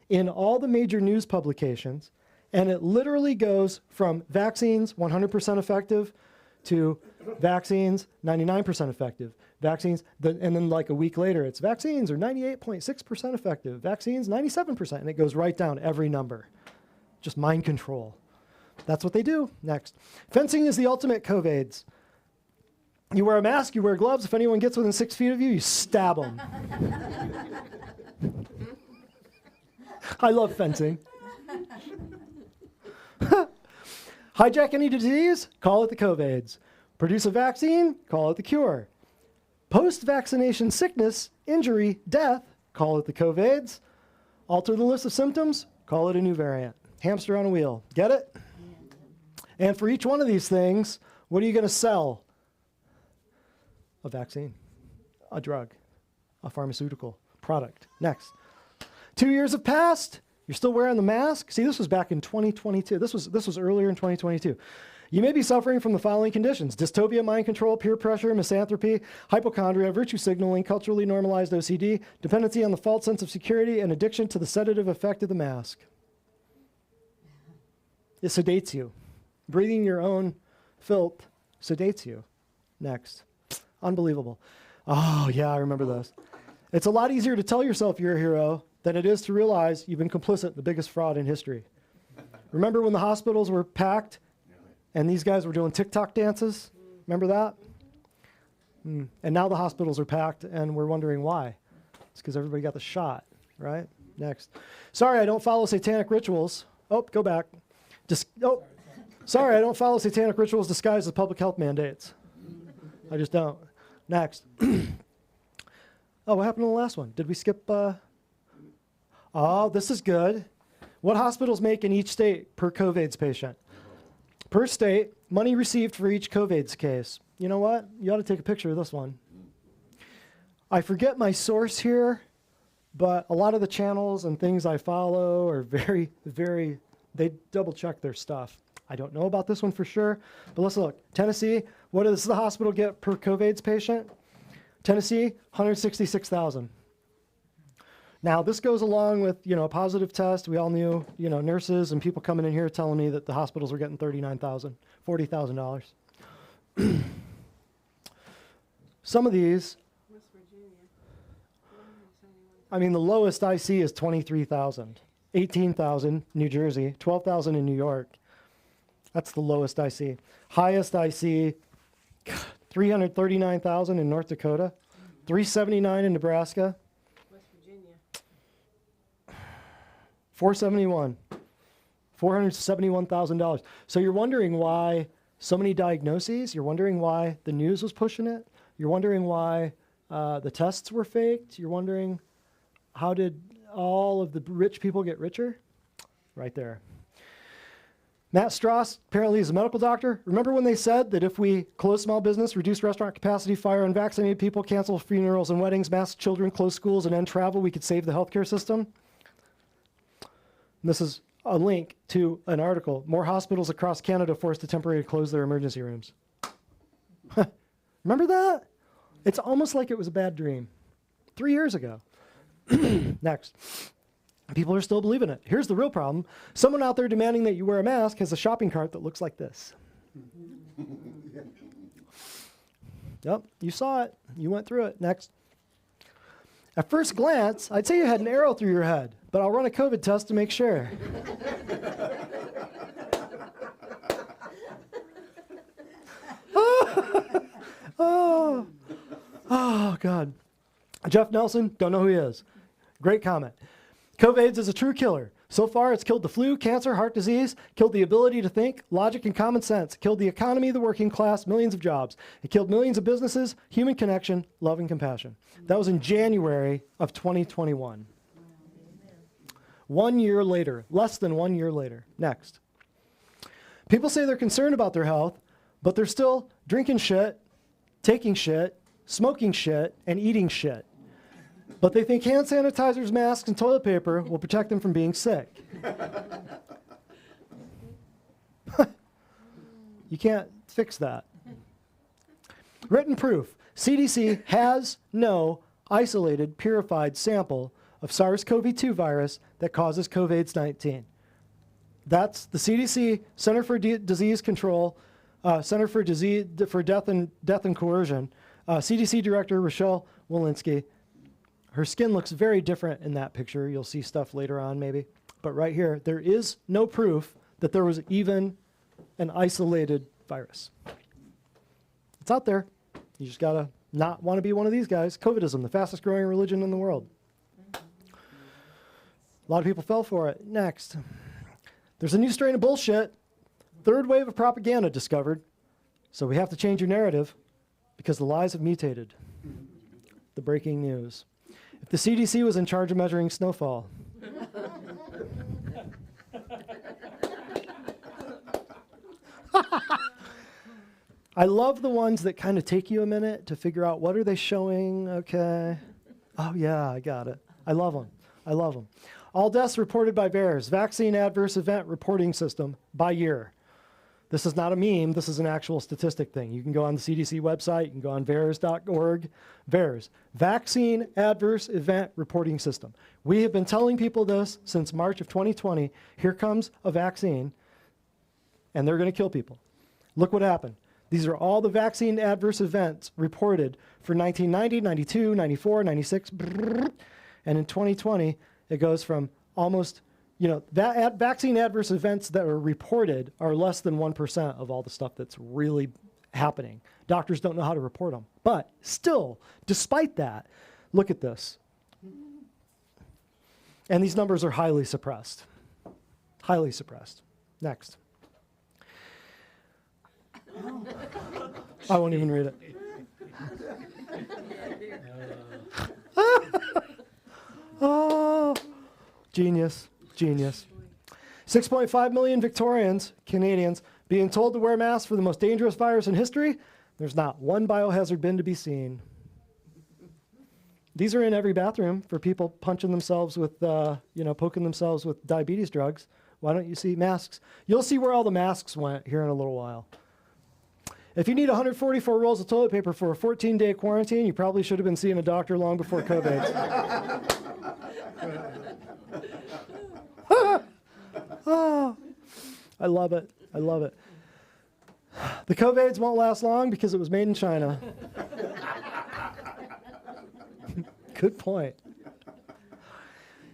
in all the major news publications, and it literally goes from vaccines 100% effective to vaccines 99% effective. Vaccines, and then like a week later, it's vaccines are 98.6% effective, vaccines 97%, and it goes right down every number. Just mind control. That's what they do. Next. Fencing is the ultimate COVIDs. You wear a mask, you wear gloves. If anyone gets within 6 feet of you, you stab them. I love fencing. Hijack any disease? Call it the COVIDs. Produce a vaccine? Call it the cure. Post-vaccination sickness, injury, death? Call it the COVIDs. Alter the list of symptoms? Call it a new variant. Hamster on a wheel. Get it? And for each one of these things, what are you going to sell? A vaccine, a drug, a pharmaceutical product. Next. 2 years have passed. You're still wearing the mask? See, this was back in 2022. This was earlier in 2022. You may be suffering from the following conditions: dystopia, mind control, peer pressure, misanthropy, hypochondria, virtue signaling, culturally normalized OCD, dependency on the false sense of security, and addiction to the sedative effect of the mask. It sedates you. Breathing your own filth sedates you. Next. Unbelievable. Oh, yeah, I remember this. It's a lot easier to tell yourself you're a hero than it is to realize you've been complicit in the biggest fraud in history. Remember when the hospitals were packed and these guys were doing TikTok dances? Remember that? And now the hospitals are packed and we're wondering why. It's because everybody got the shot, right? Next. Sorry, I don't follow satanic rituals. Oh, go back. Sorry, I don't follow satanic rituals disguised as public health mandates. I just don't. Next. Oh, what happened to the last one? Did we skip? Oh, this is good. What hospitals make in each state per COVID's patient? Per state, money received for each COVID's case. You know what? You ought to take a picture of this one. I forget my source here, but a lot of the channels and things I follow are very, they double check their stuff. I don't know about this one for sure, but let's look. Tennessee, what does the hospital get per COVID's patient? Tennessee, 166,000. Now, this goes along with, a positive test. We all knew, nurses and people coming in here telling me that the hospitals were getting $39,000, $40,000. Some of these, West Virginia. I mean, the lowest I see is 23,000, 18,000 New Jersey, 12,000 in New York. That's the lowest I see. Highest I see, 339,000 in North Dakota, 379 in Nebraska, West Virginia. 471, $471,000. So you're wondering why so many diagnoses. You're wondering why the news was pushing it. You're wondering why the tests were faked. You're wondering how did all of the rich people get richer? Right there. Matt Strauss apparently is a medical doctor. Remember when they said that if we close small business, reduce restaurant capacity, fire unvaccinated people, cancel funerals and weddings, mask children, close schools, and end travel, we could save the healthcare system? And this is a link to an article. More hospitals across Canada forced to temporarily close their emergency rooms. Remember that? It's almost like it was a bad dream. 3 years ago. Next. People are still believing it. Here's the real problem. Someone out there demanding that you wear a mask has a shopping cart that looks like this. Yep, you saw it. You went through it. Next. At first glance, I'd say you had an arrow through your head, but I'll run a COVID test to make sure. Oh, God. Jeff Nelson, don't know who he is. Great comment. COVID is a true killer. So far, it's killed the flu, cancer, heart disease, killed the ability to think, logic, and common sense, killed the economy, the working class, millions of jobs. It killed millions of businesses, human connection, love, and compassion. That was in January of 2021. 1 year later, less than 1 year later. Next. People say they're concerned about their health, but they're still drinking shit, taking shit, smoking shit, and eating shit. But they think hand sanitizers, masks, and toilet paper will protect them from being sick. You can't fix that. Written proof. CDC has no isolated, purified sample of SARS-CoV-2 virus that causes COVID-19. That's the CDC, Center for Disease Control, Center for Death and Coercion. CDC Director Rochelle Walensky. Her skin looks very different in that picture. You'll see stuff later on maybe. But right here, there is no proof that there was even an isolated virus. It's out there. You just got to not want to be one of these guys. COVIDism, the fastest growing religion in the world. A lot of people fell for it. Next. There's a new strain of bullshit. Third wave of propaganda discovered. So we have to change your narrative because the lies have mutated. The breaking news. If the CDC was in charge of measuring snowfall. I love the ones that kind of take you a minute to figure out what are they showing, okay. Oh yeah, I got it. I love them. I love them. All deaths reported by VAERS, Vaccine Adverse Event Reporting System, by year. This is not a meme. This is an actual statistic thing. You can go on the CDC website. You can go on VAERS.org. VAERS, Vaccine Adverse Event Reporting System. We have been telling people this since March of 2020. Here comes a vaccine, and they're going to kill people. Look what happened. These are all the vaccine adverse events reported for 1990, 92, 94, 96, and in 2020, it goes from almost, vaccine adverse events that are reported are less than 1% of all the stuff that's really happening. Doctors don't know how to report them. But still, despite that, look at this. And these numbers are highly suppressed. Highly suppressed. Next. I won't even read it. Oh, genius, genius. 6.5 million Victorians, Canadians, being told to wear masks for the most dangerous virus in history. There's not one biohazard bin to be seen. These are in every bathroom for people punching themselves with, poking themselves with diabetes drugs. Why don't you see masks? You'll see where all the masks went here in a little while. If you need 144 rolls of toilet paper for a 14-day quarantine, you probably should have been seeing a doctor long before COVID. Oh, I love it. I love it. The COVIDs won't last long because it was made in China. Good point.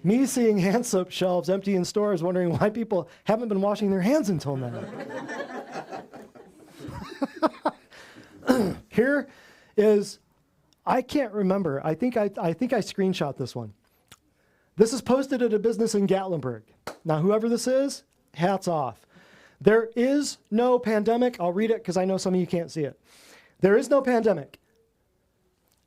Me seeing hand soap shelves empty in stores, wondering why people haven't been washing their hands until now. Here is, I can't remember. I think I screenshot this one. This is posted at a business in Gatlinburg. Now, whoever this is, hats off. There is no pandemic. I'll read it because I know some of you can't see it. There is no pandemic.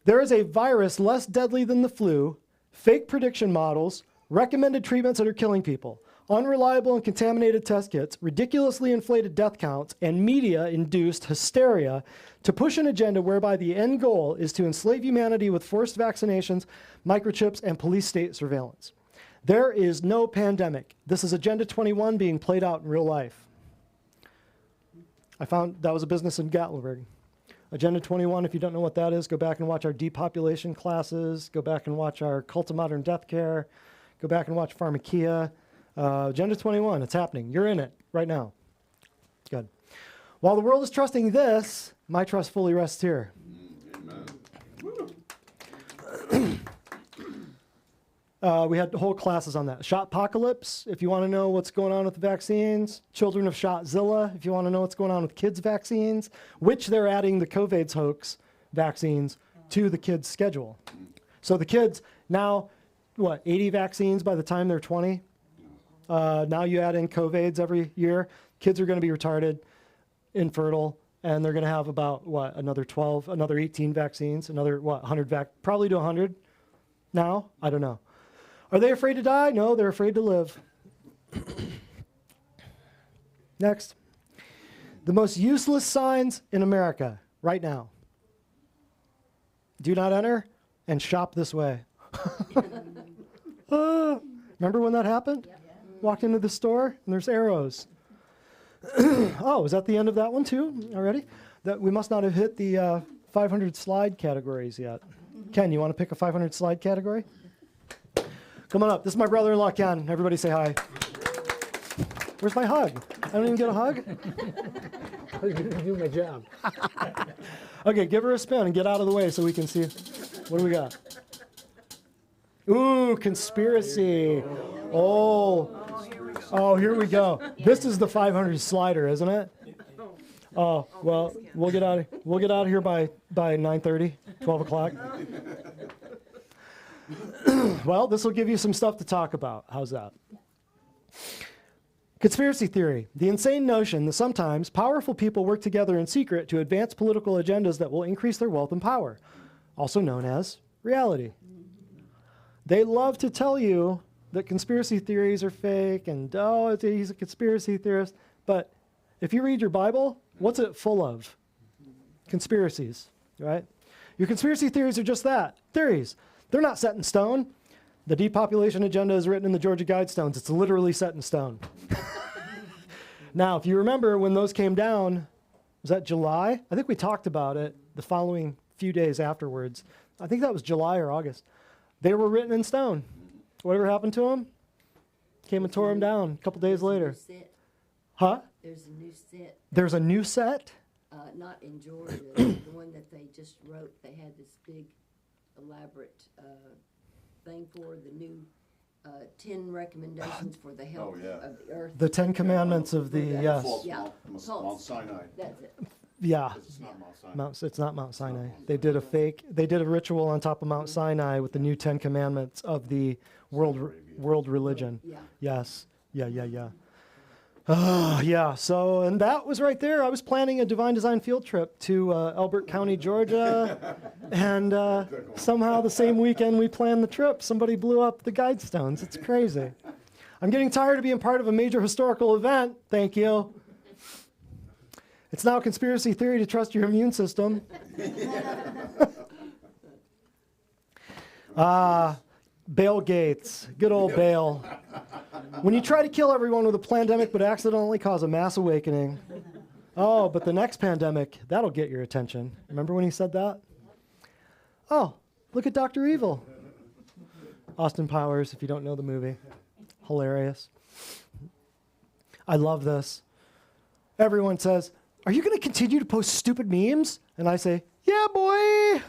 There is a virus less deadly than the flu, fake prediction models, recommended treatments that are killing people, unreliable and contaminated test kits, ridiculously inflated death counts, and media-induced hysteria to push an agenda whereby the end goal is to enslave humanity with forced vaccinations, microchips, and police state surveillance. There is no pandemic. This is Agenda 21 being played out in real life. I found that was a business in Gatlinburg. Agenda 21, if you don't know what that is, go back and watch our depopulation classes, go back and watch our cult of modern death care, go back and watch Pharmakia. Agenda 21, it's happening. You're in it right now. Good. While the world is trusting this, my trust fully rests here. We had whole classes on that. Shotpocalypse, if you want to know what's going on with the vaccines. Children of Shotzilla, if you want to know what's going on with kids' vaccines, which they're adding the COVID's hoax vaccines to the kids' schedule. So the kids now, 80 vaccines by the time they're 20? Now you add in COVIDs every year. Kids are going to be retarded, infertile, and they're going to have about, another 12, another 18 vaccines, another, 100 probably to 100 now? I don't know. Are they afraid to die? No, they're afraid to live. Next. The most useless signs in America right now. Do not enter and shop this way. Remember when that happened? Walked into the store and there's arrows. Oh, is that the end of that one too already? That we must not have hit the 500 slide categories yet. Ken, you want to pick a 500 slide category? Come on up. This is my brother-in-law, Ken. Everybody say hi. Where's my hug? I don't even get a hug? I didn't do my job. Okay, give her a spin and get out of the way so we can see. What do we got? Ooh, conspiracy. Oh, here we go. This is the 500 slider, isn't it? Oh, well, we'll get out of here by 9:30, 12 o'clock. Well, this will give you some stuff to talk about. How's that? Conspiracy theory. The insane notion that sometimes powerful people work together in secret to advance political agendas that will increase their wealth and power, also known as reality. They love to tell you that conspiracy theories are fake and, he's a conspiracy theorist. But if you read your Bible, what's it full of? Conspiracies, right? Your conspiracy theories are just that, theories. They're not set in stone. The depopulation agenda is written in the Georgia Guidestones. It's literally set in stone. Now, if you remember when those came down, was that July? I think we talked about it the following few days afterwards. I think that was July or August. They were written in stone. Whatever happened to them? Came and tore them down a couple days later. Huh? There's a new set, There's a new set? not in Georgia, the one that they just wrote, they had this big elaborate thing for the new 10 recommendations for the health Oh, yeah. of the earth. The 10 Commandments of the, yes. False Yeah. Mount Sinai. That's it. Yeah. 'Cause it's not Mount Sinai. It's not Mount Sinai. They did a ritual on top of Mount Sinai with the new 10 Commandments of the world religion. Yeah. Yes. Yeah. Oh, yeah. So, and that was right there. I was planning a Divine Design field trip to Elbert County, Georgia. And somehow the same weekend we planned the trip, somebody blew up the Guidestones. It's crazy. I'm getting tired of being part of a major historical event. Thank you. It's now a conspiracy theory to trust your immune system. Bill Gates. Good old Bill. When you try to kill everyone with a pandemic but accidentally cause a mass awakening. Oh, but the next pandemic, that'll get your attention. Remember when he said that? Oh, look at Dr. Evil. Austin Powers, if you don't know the movie. Hilarious. I love this. Everyone says, "Are you going to continue to post stupid memes?" And I say, "Yeah, boy."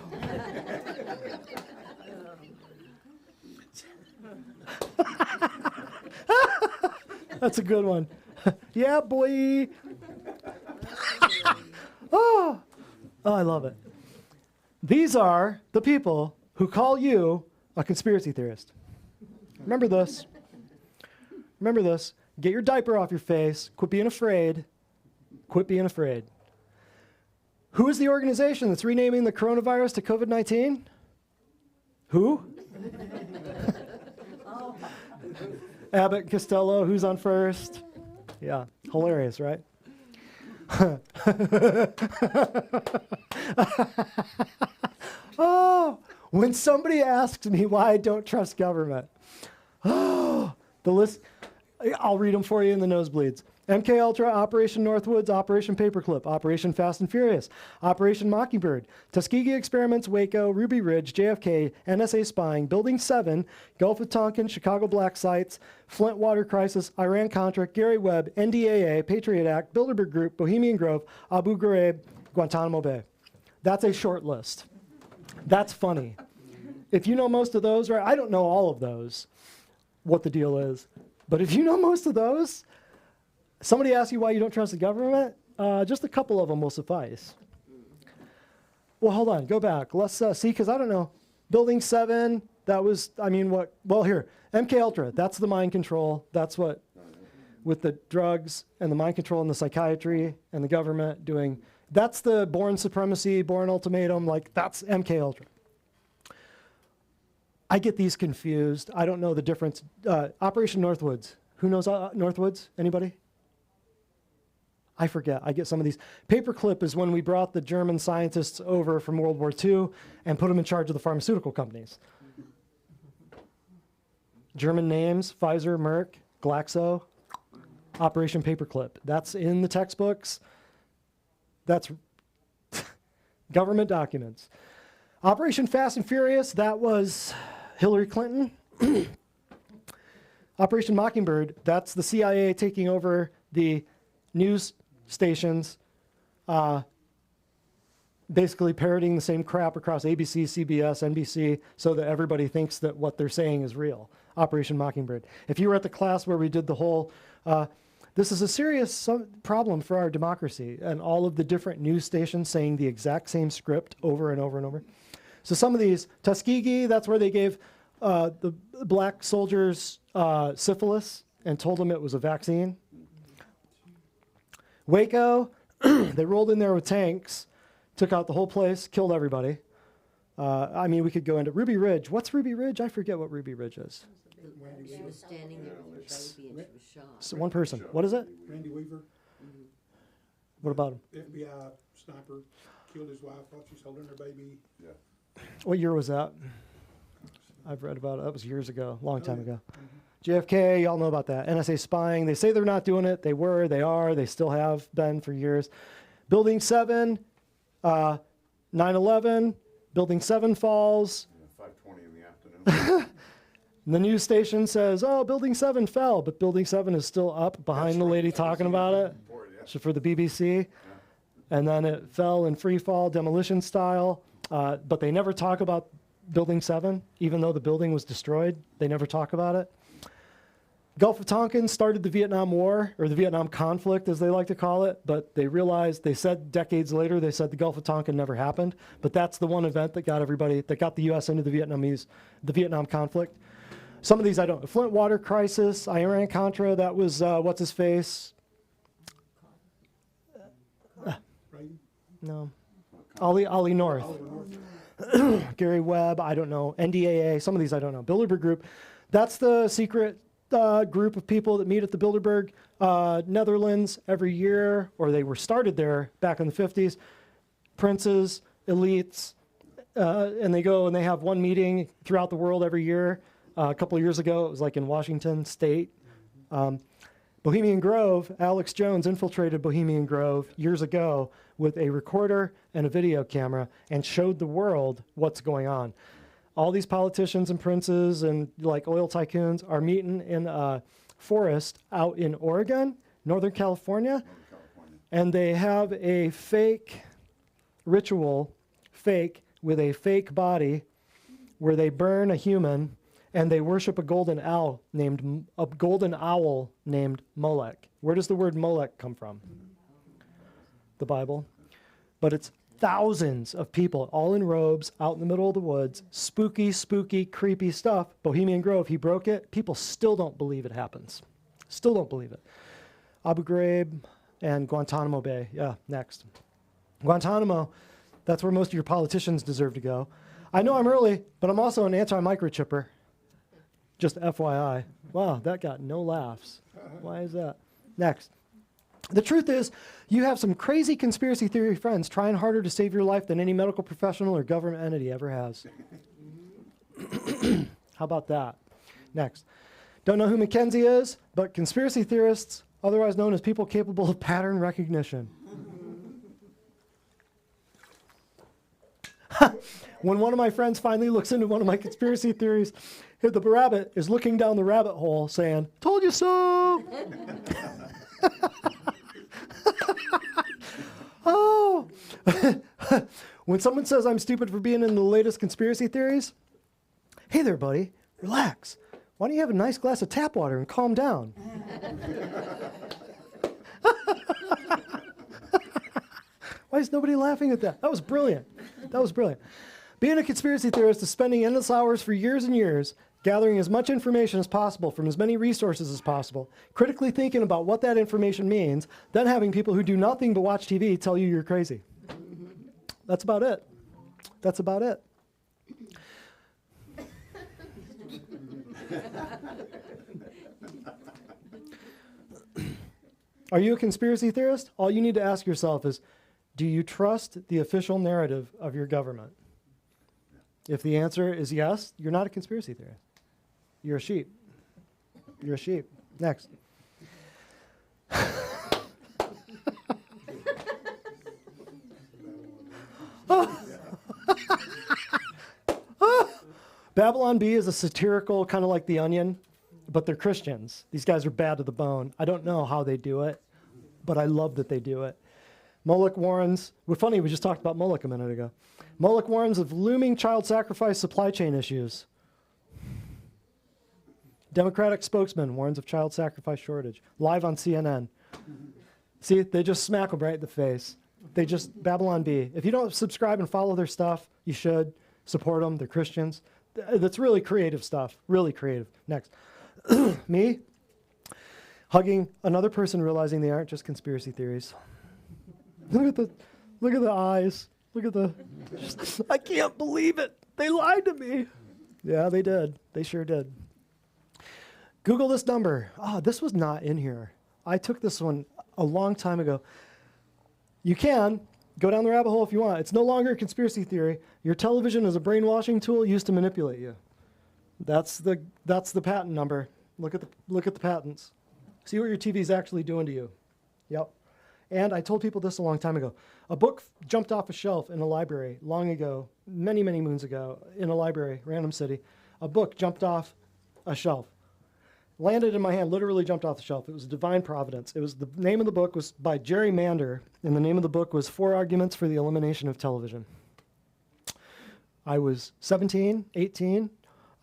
That's a good one. Yeah, boy. Oh, I love it. These are the people who call you a conspiracy theorist. Remember this. Remember this. Get your diaper off your face. Quit being afraid. Quit being afraid. Who is the organization that's renaming the coronavirus to COVID-19? Who? Abbott and Costello, who's on first? Yeah, hilarious, right? Oh, when somebody asks me why I don't trust government, oh, the list, I'll read them for you in the nosebleeds. MK Ultra, Operation Northwoods, Operation Paperclip, Operation Fast and Furious, Operation Mockingbird, Tuskegee Experiments, Waco, Ruby Ridge, JFK, NSA spying, Building 7, Gulf of Tonkin, Chicago black sites, Flint water crisis, Iran-Contra, Gary Webb, NDAA, Patriot Act, Bilderberg Group, Bohemian Grove, Abu Ghraib, Guantanamo Bay. That's a short list. That's funny. If you know most of those, right? I don't know all of those, what the deal is. But if you know most of those, somebody asks you why you don't trust the government, just a couple of them will suffice. Well, hold on, go back. Let's see, because I don't know. Building 7, that was, well, here, MK Ultra, that's the mind control. That's what, with the drugs and the mind control and the psychiatry and the government doing, that's the Bourne supremacy, Bourne ultimatum, like that's MK Ultra. I get these confused. I don't know the difference. Operation Northwoods. Who knows Northwoods? Anybody? I forget. I get some of these. Paperclip is when we brought the German scientists over from World War II and put them in charge of the pharmaceutical companies. German names, Pfizer, Merck, Glaxo, Operation Paperclip. That's in the textbooks. That's government documents. Operation Fast and Furious, that was Hillary Clinton. Operation Mockingbird, that's the CIA taking over the news stations, basically parroting the same crap across ABC, CBS, NBC, so that everybody thinks that what they're saying is real. Operation Mockingbird. If you were at the class where we did the whole, this is a serious problem for our democracy, and all of the different news stations saying the exact same script over and over and over. So some of these, Tuskegee, that's where they gave the black soldiers syphilis and told them it was a vaccine. Waco, they rolled in there with tanks, took out the whole place, killed everybody. We could go into Ruby Ridge. What's Ruby Ridge? I forget what Ruby Ridge is. She was standing there with a baby and she was shot. So one person. What is it? Randy Weaver, What about him? FBI sniper, killed his wife while she's holding her baby. What year was that? I've read about it. That was years ago, long time ago. JFK, y'all know about that. NSA spying. They say they're not doing it. They were, they are, they still have been for years. Building 7, 9/11, Building 7 falls. 5:20 in the afternoon. The news station says, oh, Building 7 fell, but Building 7 is still up behind the lady talking about it. So for the BBC. And then it fell in free fall, demolition style. But they never talk about Building 7, even though the building was destroyed. They never talk about it. Gulf of Tonkin started the Vietnam War, or the Vietnam conflict, as they like to call it. But they realized, they said decades later, they said the Gulf of Tonkin never happened. But that's the one event that got everybody, that got the U.S. into the Vietnam conflict. Some of these I don't know. Flint water crisis, Iran-Contra, that was, what's his face? No. Ollie North. Gary Webb, I don't know. NDAA, some of these I don't know. Bilderberg Group, that's the secret group of people that meet at the Bilderberg, Netherlands every year, or they were started there back in the 50s. Princes, elites, and they go and they have one meeting throughout the world every year. A couple of years ago, it was like in Washington State. Bohemian Grove, Alex Jones infiltrated Bohemian Grove years ago with a recorder and a video camera and showed the world what's going on. All these politicians and princes and like oil tycoons are meeting in a forest out in Oregon, Northern California, and they have a fake ritual, with a fake body where they burn a human and they worship a golden owl named Molech. Where does the word Molech come from? The Bible. But it's thousands of people, all in robes, out in the middle of the woods. Spooky, creepy stuff. Bohemian Grove, he broke it. People still don't believe it happens. Still don't believe it. Abu Ghraib and Guantanamo Bay. Yeah, next. Guantanamo, that's where most of your politicians deserve to go. I know I'm early, but I'm also an anti-microchipper. Just FYI. Wow, that got no laughs. Why is that? Next. The truth is, you have some crazy conspiracy theory friends trying harder to save your life than any medical professional or government entity ever has. How about that? Next. Don't know who Mackenzie is, but conspiracy theorists, otherwise known as people capable of pattern recognition. When one of my friends finally looks into one of my conspiracy theories, the rabbit is looking down the rabbit hole saying, "Told you so!" Oh! When someone says I'm stupid for being in the latest conspiracy theories, hey there, buddy, relax. Why don't you have a nice glass of tap water and calm down? Why is nobody laughing at that? That was brilliant. That was brilliant. Being a conspiracy theorist is spending endless hours for years and years, gathering as much information as possible from as many resources as possible, critically thinking about what that information means, then having people who do nothing but watch TV tell you you're crazy. That's about it. That's about it. Are you a conspiracy theorist? All you need to ask yourself is, do you trust the official narrative of your government? If the answer is yes, you're not a conspiracy theorist. You're a sheep. You're a sheep. Next. Babylon Bee is a satirical, kind of like The Onion, but they're Christians. These guys are bad to the bone. I don't know how they do it, but I love that they do it. Moloch warns, we're funny, we just talked about Moloch a minute ago. Moloch warns of looming child sacrifice supply chain issues. Democratic spokesman warns of child sacrifice shortage. Live on CNN. See, they just smack them right in the face. They just, Babylon Bee. If you don't subscribe and follow their stuff, you should support them. They're Christians. That's really creative stuff. Really creative. Next. Me, hugging another person, realizing they aren't just conspiracy theories. Look at the eyes. Look at the, I can't believe it. They lied to me. Yeah, they did. They sure did. Google this number. Oh, this was not in here. I took this one a long time ago. You can go down the rabbit hole if you want. It's no longer a conspiracy theory. Your television is a brainwashing tool used to manipulate you. That's the patent number. Look at the patents. See what your TV is actually doing to you. Yep. And I told people this a long time ago. A book jumped off a shelf in a library long ago, many, many moons ago, in a library, random city. A book jumped off a shelf, landed in my hand, literally jumped off the shelf. It was divine providence. It was the name of the book was by Jerry Mander, and the name of the book was 4 Arguments for the Elimination of Television. I was 17, 18,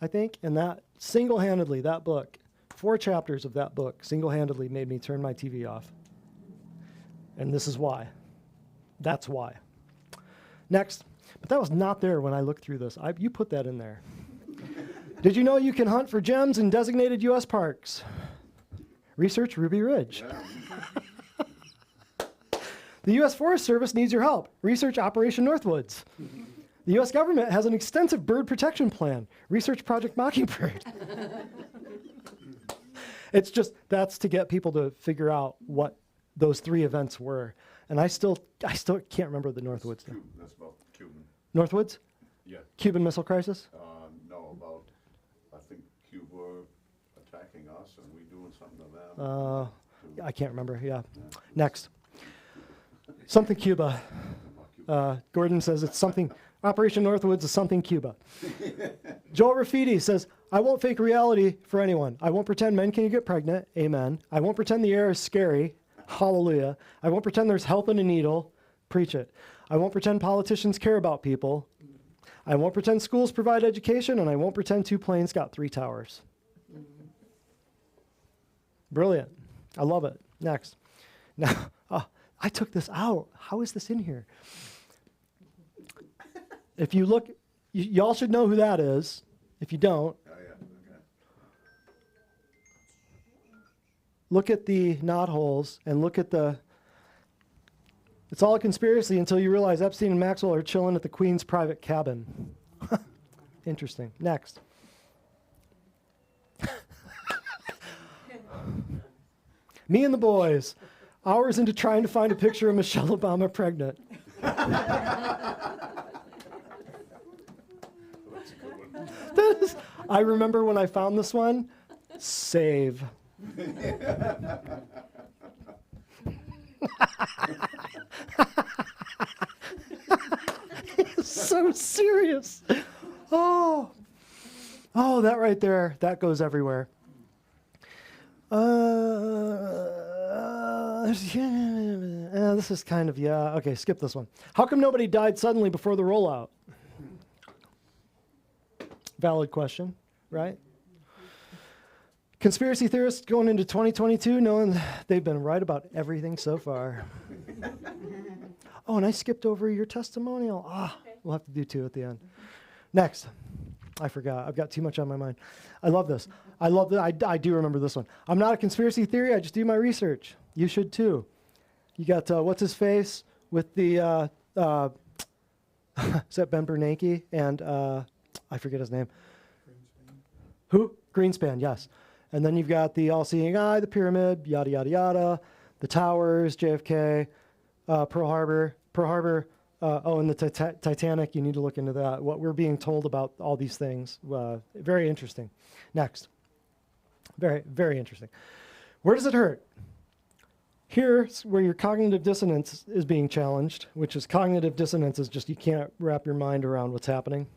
I think, and that single-handedly, that book, 4 chapters of that book single-handedly made me turn my TV off. And this is why. That's why. Next. But that was not there when I looked through this. You put that in there. Did you know you can hunt for gems in designated U.S. parks? Research Ruby Ridge. The U.S. Forest Service needs your help. Research Operation Northwoods. The U.S. government has an extensive bird protection plan. Research Project Mockingbird. It's just, that's to get people to figure out what those 3 events were. And I still can't remember the Northwoods. That's about Cuban. Northwoods? Yeah. Cuban Missile Crisis? No, about, I think Cuba attacking us and we doing something to them. I can't remember, yeah. Next. Something Cuba. Gordon says it's something, Operation Northwoods is something Cuba. Joel Rafidi says, I won't fake reality for anyone. I won't pretend men can get pregnant. Amen. I won't pretend the air is scary. Hallelujah. I won't pretend there's help in a needle. Preach it. I won't pretend politicians care about people. I won't pretend schools provide education, and I won't pretend 2 planes got 3 towers. Brilliant. I love it. Next. Now, I took this out. How is this in here? If you look, y'all should know who that is. If you don't, Oh, yeah, okay. look at the knot holes and look at the. It's all a conspiracy until you realize Epstein and Maxwell are chilling at the Queen's private cabin. Interesting. Next. Me and the boys, hours into trying to find a picture of Michelle Obama pregnant. That's a good one. That is, I remember when I found this one, save. It's so serious. Oh, that right there, that goes everywhere. This is kind of, okay, skip this one. How come nobody died suddenly before the rollout? Valid question, right? Conspiracy theorists going into 2022 knowing they've been right about everything so far. Oh, and I skipped over your testimonial. We'll have to do 2 at the end. Next. I forgot. I've got too much on my mind. I love this. I love that. I do remember this one. I'm not a conspiracy theory. I just do my research. You should too. You got, what's his face with the, is that Ben Bernanke? And I forget his name. Who? Greenspan, yes. And then you've got the all-seeing eye, the pyramid, yada, yada, yada, the towers, JFK, Pearl Harbor, and the Titanic. You need to look into that. What we're being told about all these things. Very interesting. Next. Very, very interesting. Where does it hurt? Here's where your cognitive dissonance is being challenged, which is cognitive dissonance is just you can't wrap your mind around what's happening.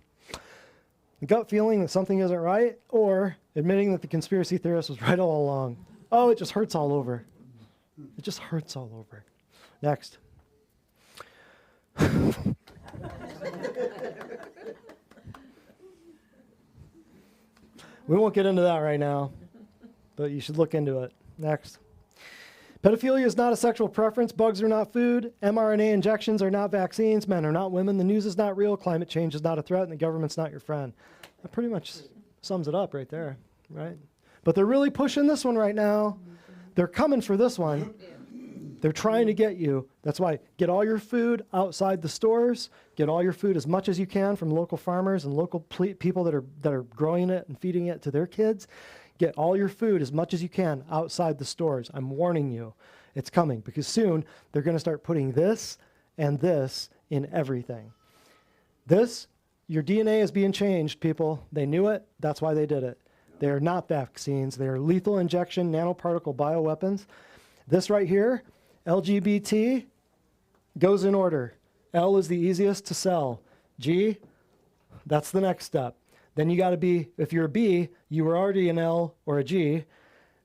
The gut feeling that something isn't right, or admitting that the conspiracy theorist was right all along. Oh, it just hurts all over. It just hurts all over. Next. We won't get into that right now, but you should look into it. Next. Pedophilia is not a sexual preference. Bugs are not food. mRNA injections are not vaccines. Men are not women. The news is not real. Climate change is not a threat, and the government's not your friend. That pretty much sums it up right there, right? But they're really pushing this one right now. They're coming for this one. They're trying to get you. That's why get all your food outside the stores. Get all your food as much as you can from local farmers and local people that are growing it and feeding it to their kids. Get all your food as much as you can outside the stores. I'm warning you. It's coming because soon they're going to start putting this and this in everything. This Your DNA is being changed, people. They knew it. That's why they did it. They are not vaccines. They are lethal injection nanoparticle bioweapons. This right here, LGBT, goes in order. L is the easiest to sell. G, that's the next step. Then you got to be, if you're a B, you were already an L or a G.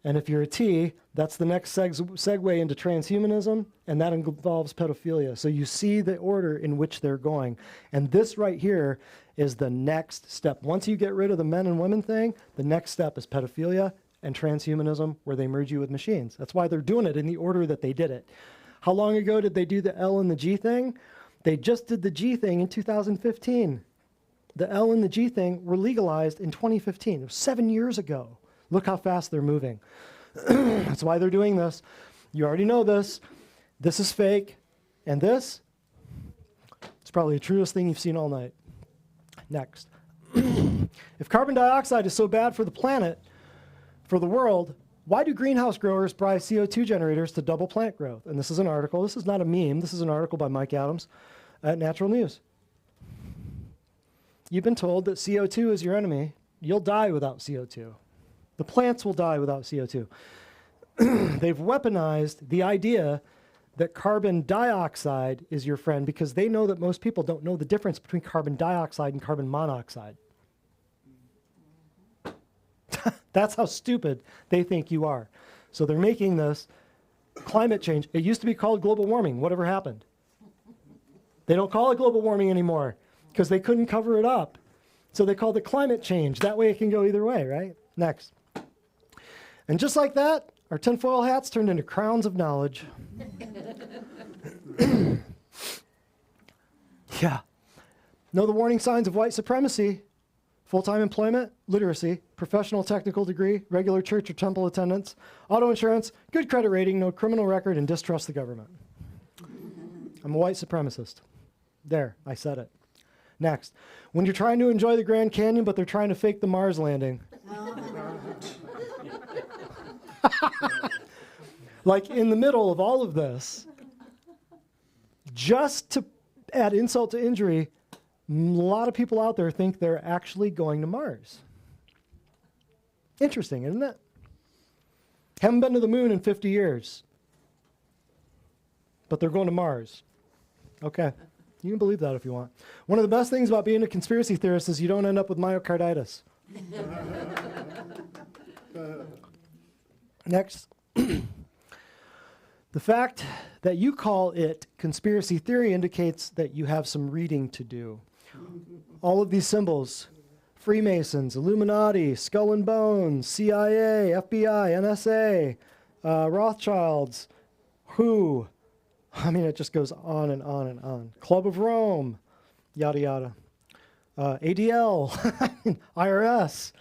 And if you're a T, that's the next segue into transhumanism, and that involves pedophilia. So you see the order in which they're going. And this right here is the next step. Once you get rid of the men and women thing, the next step is pedophilia and transhumanism, where they merge you with machines. That's why they're doing it in the order that they did it. How long ago did they do the L and the G thing? They just did the G thing in 2015. The L and the G thing were legalized in 2015. It was 7 years ago. Look how fast they're moving. That's why they're doing this. You already know this. This is fake. And this, it's probably the truest thing you've seen all night. Next. If carbon dioxide is so bad for the planet, for the world, why do greenhouse growers buy CO2 generators to double plant growth? And this is an article. This is not a meme. This is an article by Mike Adams at Natural News. You've been told that CO2 is your enemy. You'll die without CO2. The plants will die without CO2. They've weaponized the idea that carbon dioxide is your friend because they know that most people don't know the difference between carbon dioxide and carbon monoxide. That's how stupid they think you are. So they're making this climate change. It used to be called global warming. Whatever happened? They don't call it global warming anymore because they couldn't cover it up. So they called it climate change. That way it can go either way, right? Next. And just like that, our tinfoil hats turned into crowns of knowledge. Yeah. Know the warning signs of white supremacy: full-time employment, literacy, professional technical degree, regular church or temple attendance, auto insurance, good credit rating, no criminal record, and distrust the government. I'm a white supremacist. There, I said it. Next. When you're trying to enjoy the Grand Canyon, but they're trying to fake the Mars landing. Like in the middle of all of this, just to add insult to injury, a lot of people out there think they're actually going to Mars. Interesting, isn't it? Haven't been to the moon in 50 years, but they're going to Mars. Okay, you can believe that if you want. One of the best things about being a conspiracy theorist is you don't end up with myocarditis. Next. The fact that you call it conspiracy theory indicates that you have some reading to do. All of these symbols, Freemasons, Illuminati, Skull and Bones, CIA, FBI, NSA, Rothschilds, WHO, I mean, it just goes on and on and on. Club of Rome, yada, yada. ADL, IRS,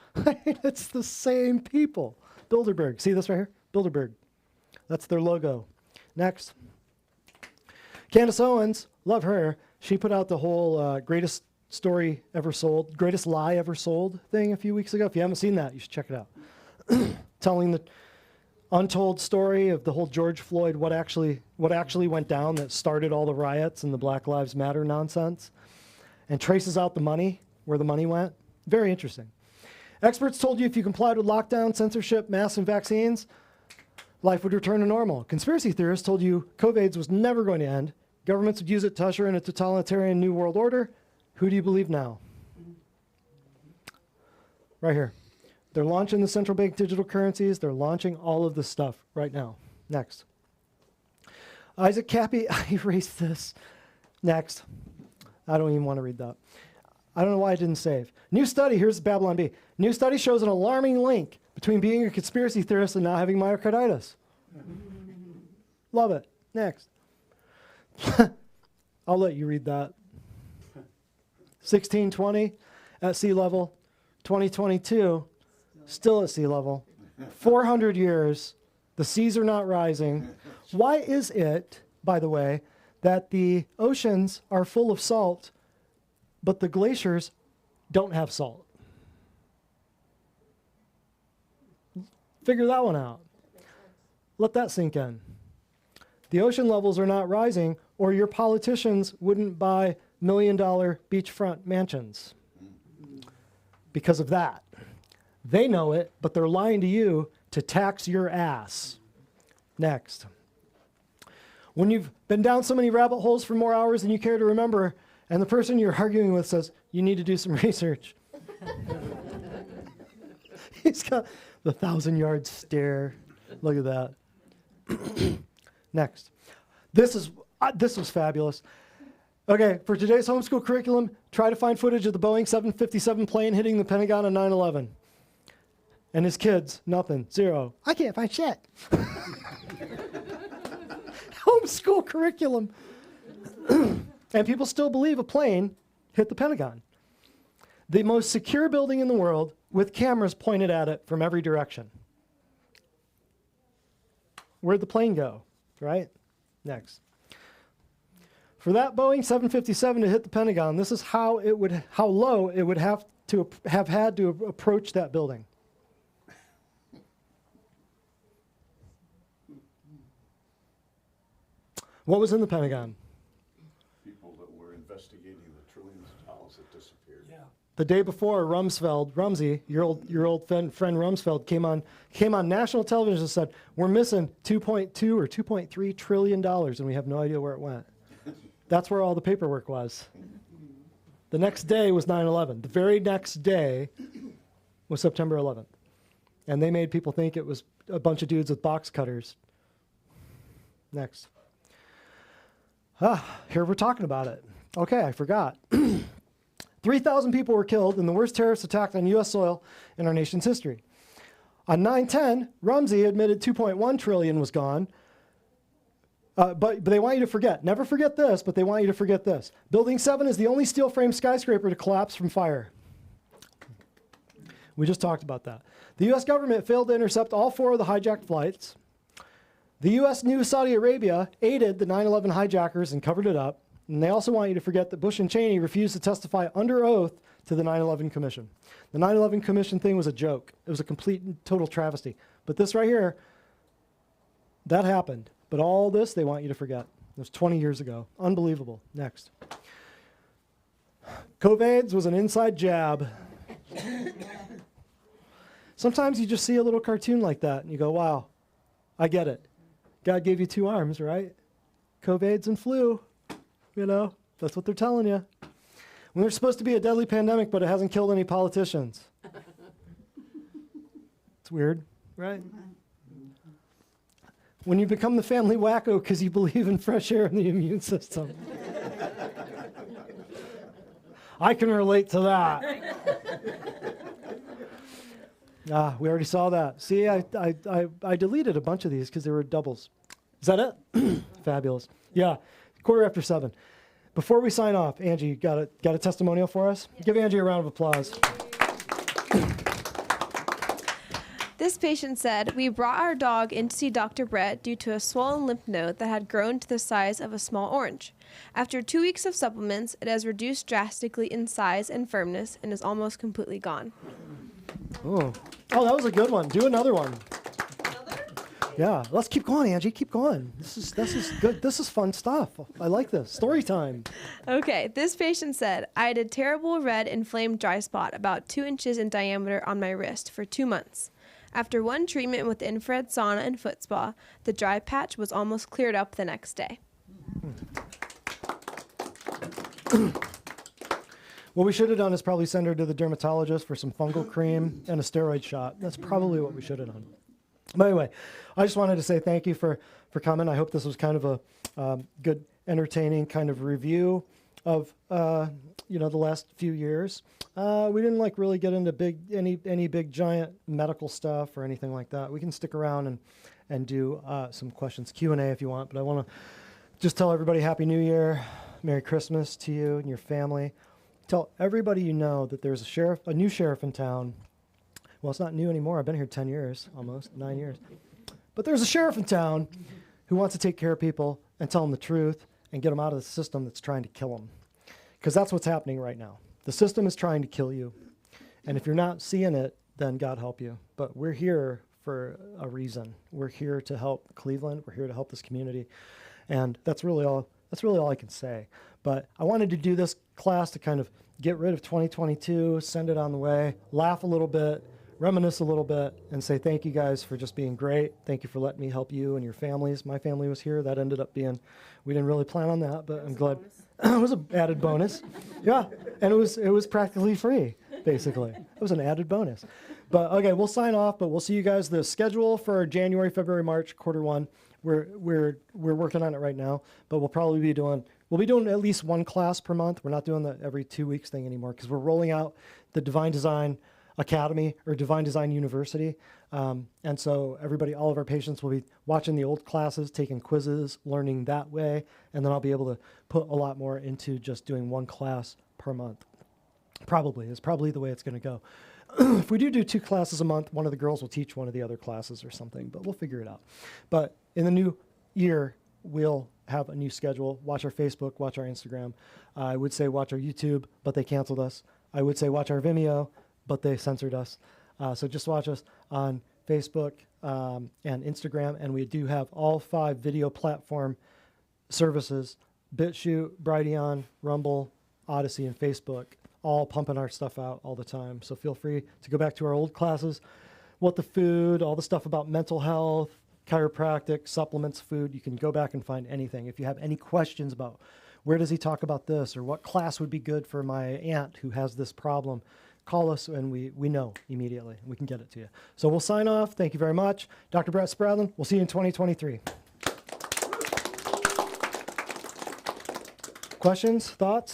it's the same people. Bilderberg, see this right here? Bilderberg, that's their logo. Next. Candace Owens, love her. She put out the whole greatest story ever sold, greatest lie ever sold thing a few weeks ago. If you haven't seen that, you should check it out. Telling the untold story of the whole George Floyd, what actually went down that started all the riots and the Black Lives Matter nonsense, and traces out the money, where the money went. Very interesting. Experts told you if you complied with lockdown, censorship, masks, and vaccines, life would return to normal. Conspiracy theorists told you COVID was never going to end. Governments would use it to usher in a totalitarian new world order. Who do you believe now? Right here. They're launching the central bank digital currencies. They're launching all of this stuff right now. Next. Isaac Cappy, I erased this. Next. I don't even want to read that. I don't know why I didn't save. New study, here's Babylon Bee. New study shows an alarming link between being a conspiracy theorist and not having myocarditis. Love it. Next. I'll let you read that. 1620 at sea level. 2022 still at sea level. 400 years. The seas are not rising. Why is it, by the way, that the oceans are full of salt, but the glaciers don't have salt? Figure that one out. Let that sink in. The ocean levels are not rising, or your politicians wouldn't buy million beachfront mansions because of that. They know it, but they're lying to you to tax your ass. Next. When you've been down so many rabbit holes for more hours than you care to remember, and the person you're arguing with says, you need to do some research. He's got the 1,000-yard stare. Look at that. Next. This was fabulous. Okay, for today's homeschool curriculum, try to find footage of the Boeing 757 plane hitting the Pentagon on 9/11. And his kids, nothing, 0. I can't find shit. Homeschool curriculum. And people still believe a plane hit the Pentagon. The most secure building in the world with cameras pointed at it from every direction. Where'd the plane go, right? Next. For that Boeing 757 to hit the Pentagon, this is how low it would have had to approach that building. What was in the Pentagon? People that were investigating the trillions of dollars that disappeared. Yeah. The day before, Rumsey, your old friend Rumsfeld, came on national television and said, we're missing $2.2 or $2.3 trillion, and we have no idea where it went. That's where all the paperwork was. The next day was 9/11. The very next day was September 11th. And they made people think it was a bunch of dudes with box cutters. Next. Here we're talking about it. Okay, I forgot. 3,000 people were killed in the worst terrorist attack on U.S. soil in our nation's history. On 9/10, Rumsey admitted 2.1 trillion was gone. But they want you to forget. Never forget this, but they want you to forget this. Building 7 is the only steel frame skyscraper to collapse from fire. We just talked about that. The U.S. government failed to intercept all 4 of the hijacked flights. The U.S. knew Saudi Arabia aided the 9/11 hijackers and covered it up. And they also want you to forget that Bush and Cheney refused to testify under oath to the 9/11 Commission. The 9/11 Commission thing was a joke. It was a complete and total travesty. But this right here, that happened. But all this, they want you to forget. It was 20 years ago. Unbelievable. Next. COVIDs was an inside jab. Sometimes you just see a little cartoon like that and you go, wow, I get it. God gave you 2 arms, right? COVIDs and flu. You know, that's what they're telling you. When there's supposed to be a deadly pandemic, but it hasn't killed any politicians. It's weird, right? When you become the family wacko because you believe in fresh air and the immune system. I can relate to that. We already saw that. See, I deleted a bunch of these because they were doubles. Is that it? Fabulous. Yeah, 7:15. Before we sign off, Angie, you got a testimonial for us? Yes. Give Angie a round of applause. This patient said, we brought our dog in to see Dr. Brett due to a swollen lymph node that had grown to the size of a small orange. After 2 weeks of supplements, it has reduced drastically in size and firmness and is almost completely gone. Oh, that was a good one. Do another one. Yeah, let's keep going, Angie. Keep going. This is good. This is fun stuff. I like this. Story time. Okay, this patient said, I had a terrible red inflamed dry spot about 2 inches in diameter on my wrist for 2 months. After 1 treatment with infrared sauna and foot spa, the dry patch was almost cleared up the next day. What we should have done is probably send her to the dermatologist for some fungal cream and a steroid shot. That's probably what we should have done. But anyway, I just wanted to say thank you for coming. I hope this was kind of a good, entertaining kind of review of the last few years. We didn't really get into any big giant medical stuff or anything like that. We can stick around and do some questions, Q&A if you want. But I want to just tell everybody Happy New Year, Merry Christmas to you and your family. Tell everybody you know that there's a new sheriff in town. Well, it's not new anymore. I've been here 10 years, almost 9 years. But there's a sheriff in town who wants to take care of people and tell them the truth and get them out of the system that's trying to kill them. Because that's what's happening right now. The system is trying to kill you. And if you're not seeing it, then God help you. But we're here for a reason. We're here to help Cleveland. We're here to help this community. And that's really all I can say. But I wanted to do this class to kind of get rid of 2022, send it on the way, laugh a little bit, reminisce a little bit, and say thank you guys for just being great. Thank you for letting me help you and your families. My family was here. That ended up being, we didn't really plan on that, but I'm glad. It was an added bonus. Yeah, and it was practically free, basically. It was an added bonus. But okay, we'll sign off, but we'll see you guys. The schedule for January, February, March, quarter 1, we're working on it right now, but we'll be doing at least one class per month. We're not doing the every 2 weeks thing anymore because we're rolling out the Divine Design Academy or Divine Design University. And so all of our patients will be watching the old classes, taking quizzes, learning that way. And then I'll be able to put a lot more into just doing one class per month. It's probably the way it's going to go. If we do 2 classes a month, one of the girls will teach one of the other classes or something, but we'll figure it out. But in the new year, we'll have a new schedule. Watch our Facebook, watch our Instagram. I would say watch our YouTube, but they canceled us. I would say watch our Vimeo, but they censored us. So just watch us on Facebook and Instagram. And we do have all 5 video platform services, BitChute, Brighteon, Rumble, Odyssey, and Facebook, all pumping our stuff out all the time. So feel free to go back to our old classes, What the Food, all the stuff about mental health, chiropractic, supplements, food. You can go back and find anything. If you have any questions about where does he talk about this or what class would be good for my aunt who has this problem, call us and we know immediately. We can get it to you. So we'll sign off. Thank you very much. Dr. Brett Spradlin, we'll see you in 2023. Questions, thoughts?